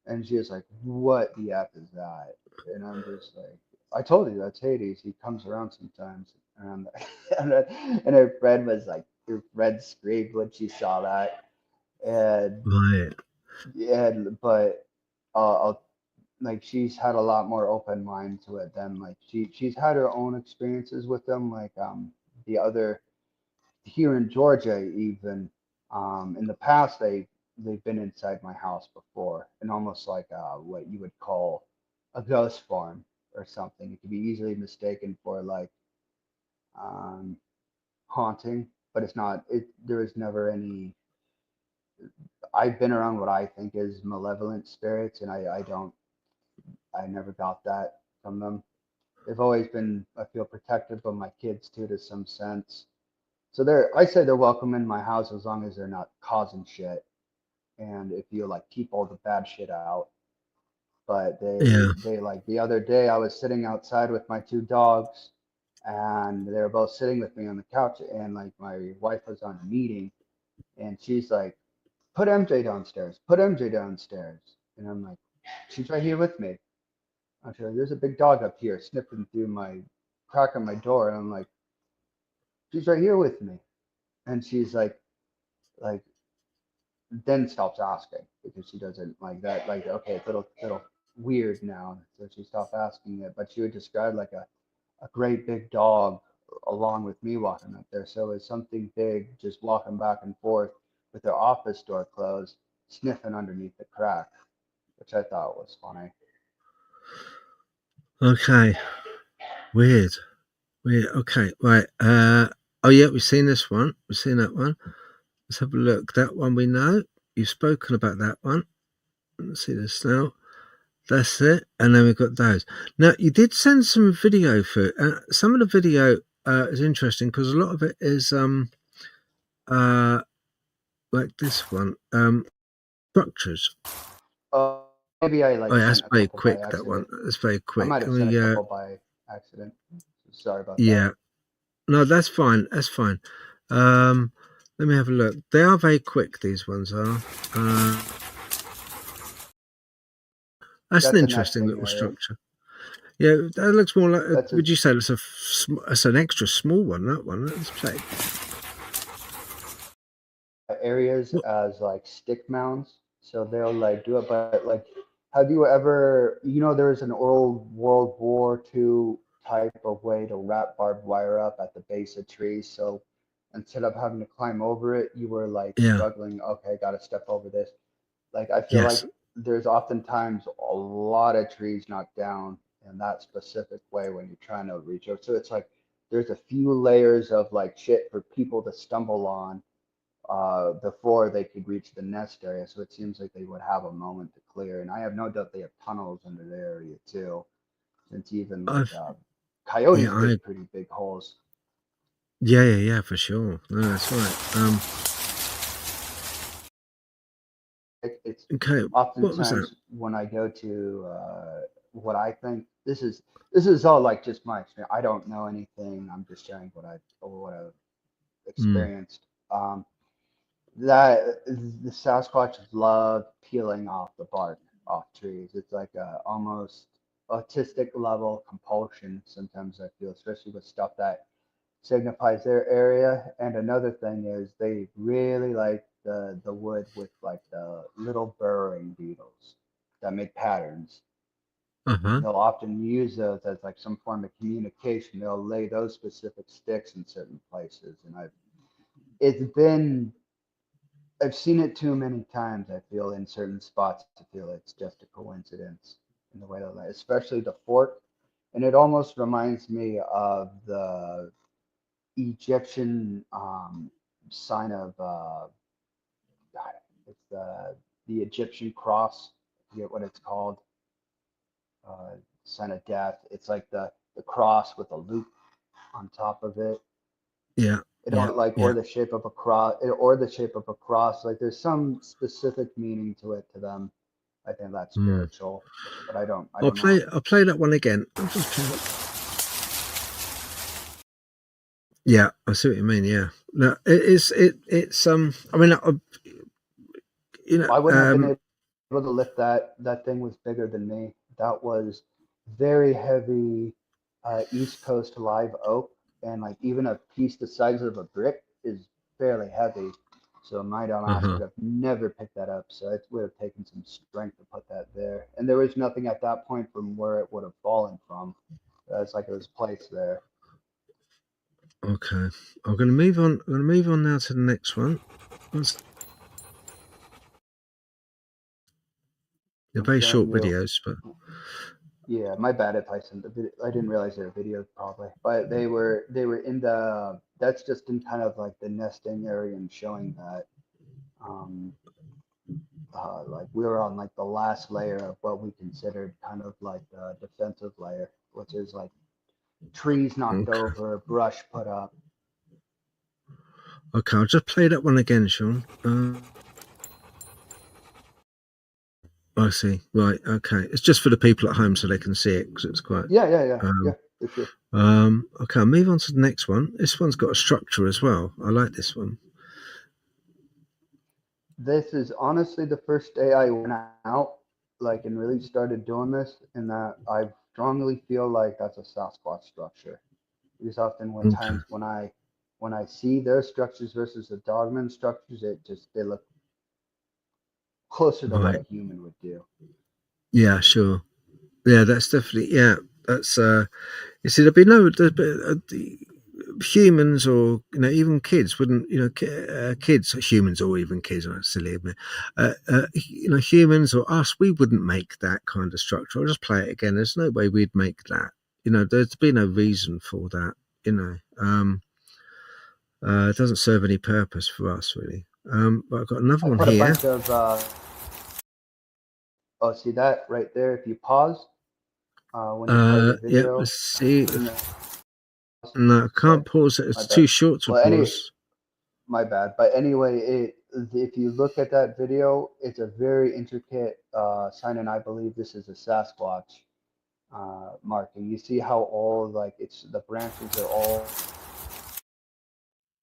and she was like, "What the f is that?" And I'm just like, "I told you that's Hades. He comes around sometimes." And her friend was like, her friend screamed when she saw that, and Right. but I'll like she's had a lot more open mind to it than like she's had her own experiences with them like the other here in Georgia even in the past they've been inside my house before and almost like what you would call a ghost farm or something. It could be easily mistaken for like um haunting, but it's not. There is never any. I've been around what I think is malevolent spirits, and I never got that from them. They've always been, I feel, protective of my kids too, to some sense. So I say they're welcome in my house as long as they're not causing shit, and if you like keep all the bad shit out. but Yeah. they like the other day I was sitting outside with my two dogs, and they were both sitting with me on the couch, and like my wife was on a meeting, and she's like, "Put MJ downstairs. Put MJ downstairs." And I'm like, "She's right here with me." I'm sure there's a big dog up here sniffing through my crack on my door, and I'm like, "She's right here with me." And she's like then stops asking because she doesn't like that. Like, okay, it's a little weird now, so she stopped asking it. But she would describe like a great big dog along with me walking up there. So it's something big just walking back and forth with their office door closed, sniffing underneath the crack, which I thought was funny. Okay. Weird. Okay. Right. Oh yeah, we've seen this one. We've seen that one. Let's have a look. That one we know. You've spoken about that one. Let's see this now. That's it. And then we've got those. Now, you did send some video for it. Some of the video is interesting because a lot of it is uh, like this one. Structures. Maybe I Oh, like yeah, that's sent a very couple by quick, that one. accident. That's very I might quick. have sent a couple by accident. Sorry about that. Yeah. No, that's fine. That's fine. Let me have a look. They are very quick, these ones are. That's an That's a interesting nesting little area. structure. Yeah, that looks more like. That's a Would you say that's an extra small one? That one. Let's say. areas What? as like stick mounds. So they'll like do it, but like, have you ever, there's an old World War II type of way to wrap barbed wire up at the base of trees. So instead of having to climb over it, you were like Yeah. struggling, okay, got to step over this. Like, I feel Yes. like there's oftentimes a lot of trees knocked down in that specific way when you're trying to reach out. So it's like there's a few layers of like shit for people to stumble on before they could reach the nest area. So it seems like they would have a moment to clear. And I have no doubt they have tunnels under the area too, since even like I've. Yeah. coyotes dig pretty big holes. Yeah. For sure. No, that's right. It's Okay. What was that? oftentimes when I go to what I think this is all like just my experience. I don't know anything. I'm just sharing what I've Hmm. experienced. That the Sasquatch love peeling off the bark off trees. It's like a almost autistic level compulsion sometimes I feel, especially with stuff that signifies their area. And another thing is they really like the wood with like the little burrowing beetles that make patterns. Uh-huh. And they'll often use those as like some form of communication. They'll lay those specific sticks in certain places. And it's been I've seen it too many times. I feel in certain spots to feel it's just a coincidence in the way that, especially the fork, and it almost reminds me of the Egyptian sign of it's the Egyptian cross. I forget what it's called. Sign of death. It's like the cross with a loop on top of it. Yeah. It Yeah. don't like Yeah. or the shape of a cross or the shape of a cross. Like there's some specific meaning to it to them. I think that's Hmm. spiritual, but I don't know. I'll play that one again. I'll just play that. Yeah, I see what you mean. Yeah. No, it is. It's. I mean, you know. I wouldn't have been able to lift that. That thing was bigger than me. That was very heavy East Coast live oak, and like even a piece the size of a brick is fairly heavy. So my dumb Uh ass huh. could have never picked that up. So it would have taken some strength to put that there. And there was nothing at that point from where it would have fallen from. It's like it was placed there. Okay. I'm going to move on. I'm going to move on now to the next one. They're I'm very showing short you. videos, but Yeah, my bad if I sent the video. I didn't realize they were videos probably, but they were in the. That's just in kind of like the nesting area and showing that. Um, like we were on like the last layer of what we considered kind of like the defensive layer, which is like trees knocked okay. over, brush put up. Okay, I'll just play that one again, Sean. I see. Right. Okay. It's just for the people at home so they can see it because it's quite. Yeah, Um, for sure. okay. I'll move on to the next one. This one's got a structure as well. I like this one. This is honestly the first day I went out, like, and really started doing this, and that I strongly feel like that's a Sasquatch structure. Because often when Okay. times when I see their structures versus the Dogman structures, they look closer to what Right. a human would do. Yeah. Sure. Yeah. That's definitely. Yeah. That's. You see, there'd be, humans or even kids wouldn't kids humans or even kids are silly but humans or us we wouldn't make that kind of structure. I'll just play it again. There's no way we'd make that. There'd be no reason for that. It doesn't serve any purpose for us really. But I've got another I one put a here. bunch of oh, see that right there. If you pause when you play the Yeah, video, let's see in if the no I sorry, can't pause it, my it's bad. too short to Well, pause. my bad. But anyway, if you look at that video, it's a very intricate sign, and I believe this is a Sasquatch marking. You see how all like it's the branches are all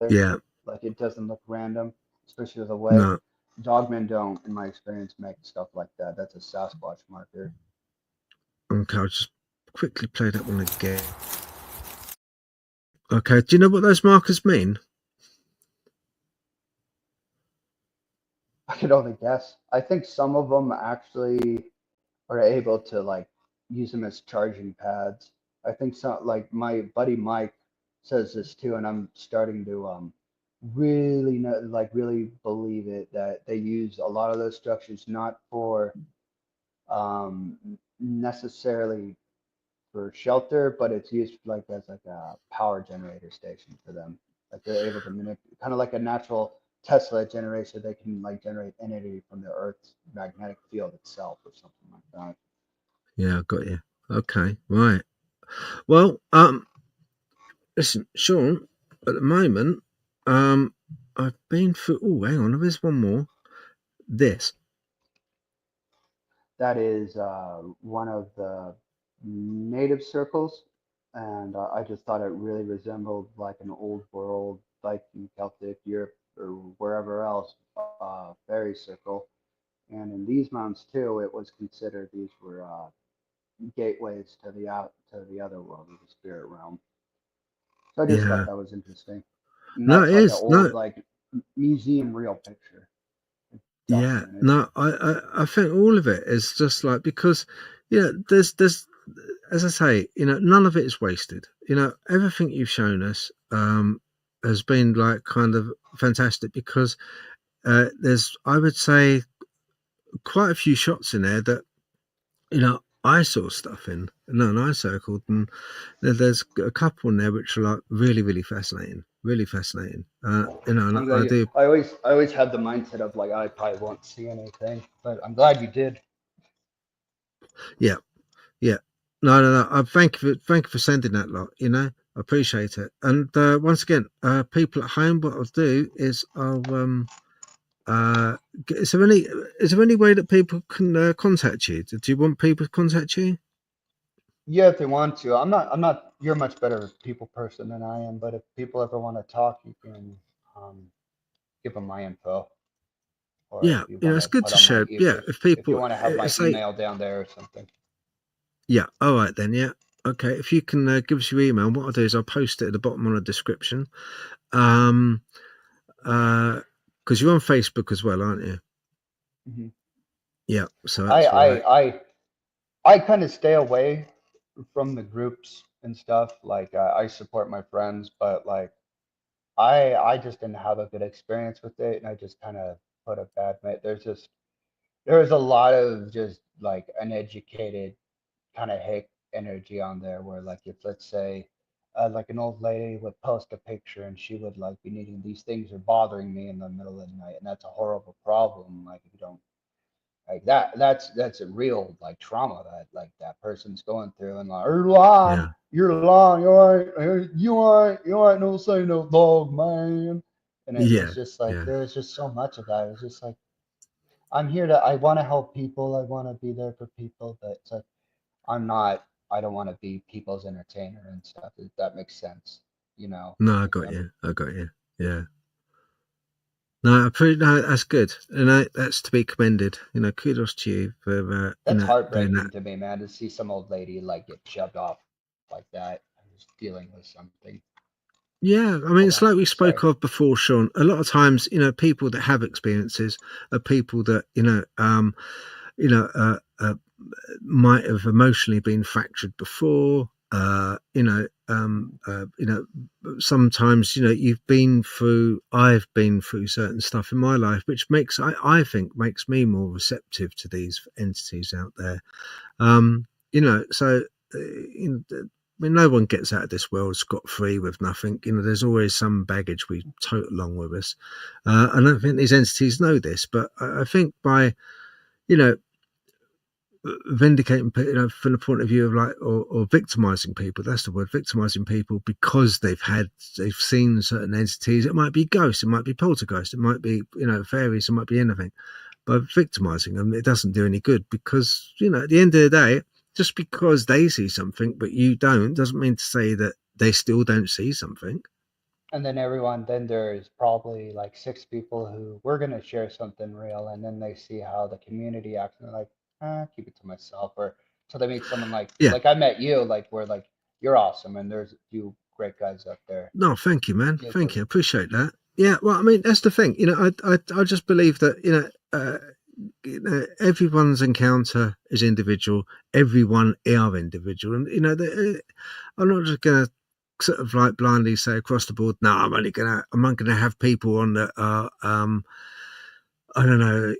there, Yeah. like it doesn't look random, especially the way No. dogmen don't, in my experience, make stuff like that. That's a Sasquatch marker. Okay, I'll just quickly play that one again. Okay, do you know what those markers mean? I could only guess. I think some of them actually are able to like use them as charging pads. I think some like my buddy Mike says this too, and I'm starting to really know, like really believe it that they use a lot of those structures not for um necessarily for shelter, but it's used like as like a power generator station for them. Like they're able to manipulate, kind of like a natural Tesla generator. They can like generate energy from the Earth's magnetic field itself, or something like that. Yeah, I got you. Okay, right. Well, listen, Sean. At the moment, um, I've been through. Oh, hang on, there's one more. This. That is one of the native circles, and I just thought it really resembled like an old world Viking, Celtic, Europe, or wherever else fairy circle. And in these mountains too, it was considered these were gateways to the out to the other world, of the spirit realm. So I just thought Yeah. that was interesting, and No, it that's like an is. old No. like museum real picture Yeah. documented. No. I think all of it is just like because, there's as I say, none of it is wasted. Everything you've shown us has been like kind of fantastic because there's I would say quite a few shots in there that I saw stuff in, no, and I circled, and there's a couple in there which are like really, really fascinating, really fascinating. And I'm glad I you. do, I always had the mindset of like I probably won't see anything, but I'm glad you did. yeah, yeah. No, no, no. I thank you for sending that lot. I appreciate it. And once again, people at home, what I'll do is uh, is there any way that people can contact you? Do you want people to contact you? Yeah, if they want to. I'm not. You're a much better people person than I am. But if people ever want to talk, you can um, give them my info, or if Yeah, you want it's to good put to on my share. Yeah, if if you people want to have my say, email down there or something. yeah, all right then, yeah, okay. If you can give us your email, what I'll do is I'll post it at the bottom on the description. Um, because you're on Facebook as well, aren't you? Hmm. Yeah, so I that's right. I kind of stay away from the groups and stuff. Like I support my friends, but like I just didn't have a good experience with it, and I just kind of put a bad. There's a lot of just like uneducated kind of hick energy on there, where like if let's say like an old lady would post a picture and she would like be needing these things are bothering me in the middle of the night, and that's a horrible problem. Like if you don't like that's a real like trauma that like that person's going through, and like Yeah, you're lying, you ain't no say no dog man, and it was yeah, just like yeah, there was just so much of that. It was just like I'm here to, I want to help people. I want to be there for people, but it's like, I'm not, I don't want to be people's entertainer and stuff. If that makes sense. You know, No, I like got you. I got you. Yeah. No, no, that's good, and that's to be commended. Kudos to you for that's doing that. heartbreaking to me, man, to see some old lady like get shoved off like that. I'm just dealing with something. Yeah, I mean, Hold it's on. like we Sorry. spoke of before, Sean. A lot of times, people that have experiences are people that you know, might have emotionally been fractured before. Sometimes I've been through certain stuff in my life, which I think makes me more receptive to these entities out there. So I mean, no one gets out of this world scot free with nothing. There's always some baggage we tote along with us. I don't think these entities know this, but I think by you know vindicating, from the point of view of like, or victimizing people. That's the word, victimizing people because they've seen certain entities. It might be ghosts, it might be poltergeist, it might be fairies, it might be anything. But victimizing them, it doesn't do any good because at the end of the day, just because they see something but you don't, doesn't mean to say that they still don't see something. And then then there's probably like six people who we're gonna share something real, and then they see how the community acts, and they're like, keep it to myself. Or so they meet someone Yeah. like I met you, like we're like you're awesome, and there's a few great guys up there. No, thank you, man. Yeah, Thank you. I appreciate that. Yeah. Well, I mean, that's the thing. I just believe that everyone's encounter is individual. Everyone are individual, and I'm not just gonna sort of like blindly say across the board. No, I'm not gonna have people on that are I don't know.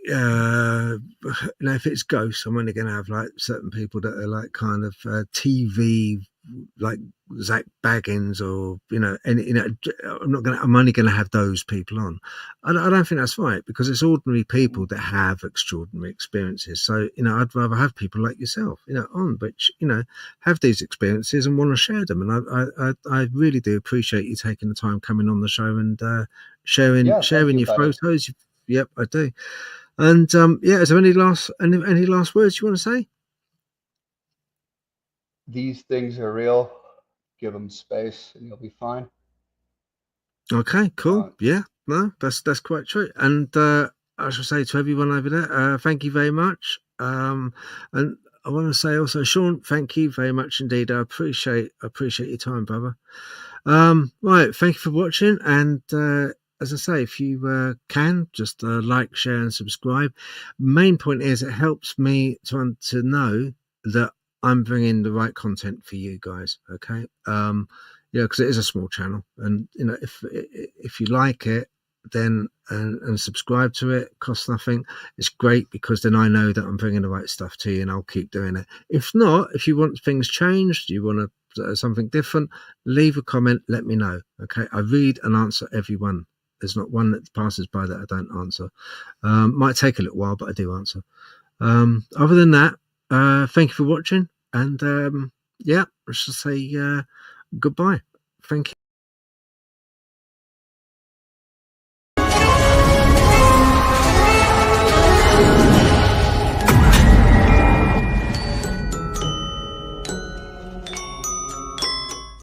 If it's ghosts, I'm only going to have like certain people that are like kind of TV, like Zach Baggins, or and I'm only going to have those people on. I don't think that's right because it's ordinary people that have extraordinary experiences. So I'd rather have people like yourself, on which have these experiences and want to share them. And I really do appreciate you taking the time coming on the show and sharing yeah. Thank sharing you, your buddy. photos. Yep, I do. And yeah, is there any last words you want to say? These things are real. Give them space, and you'll be fine. Okay, cool. Uh, Yeah, no, that's quite true. And I shall say to everyone over there, thank you very much. And I want to say also, Sean, thank you very much indeed. I appreciate your time, brother. Right, thank you for watching. And as I say, if you can just like, share, and subscribe. Main point is it helps me to know that I'm bringing the right content for you guys. Okay. Because it is a small channel, and if you like it, then and subscribe to it, costs nothing. It's great because then I know that I'm bringing the right stuff to you, and I'll keep doing it. If not, if you want things changed, you want something different, leave a comment, let me know. Okay, I read and answer everyone. There's not one that passes by that I don't answer. Might take a little while, but I do answer. Other than that, thank you for watching, and yeah, I should say goodbye. Thank you.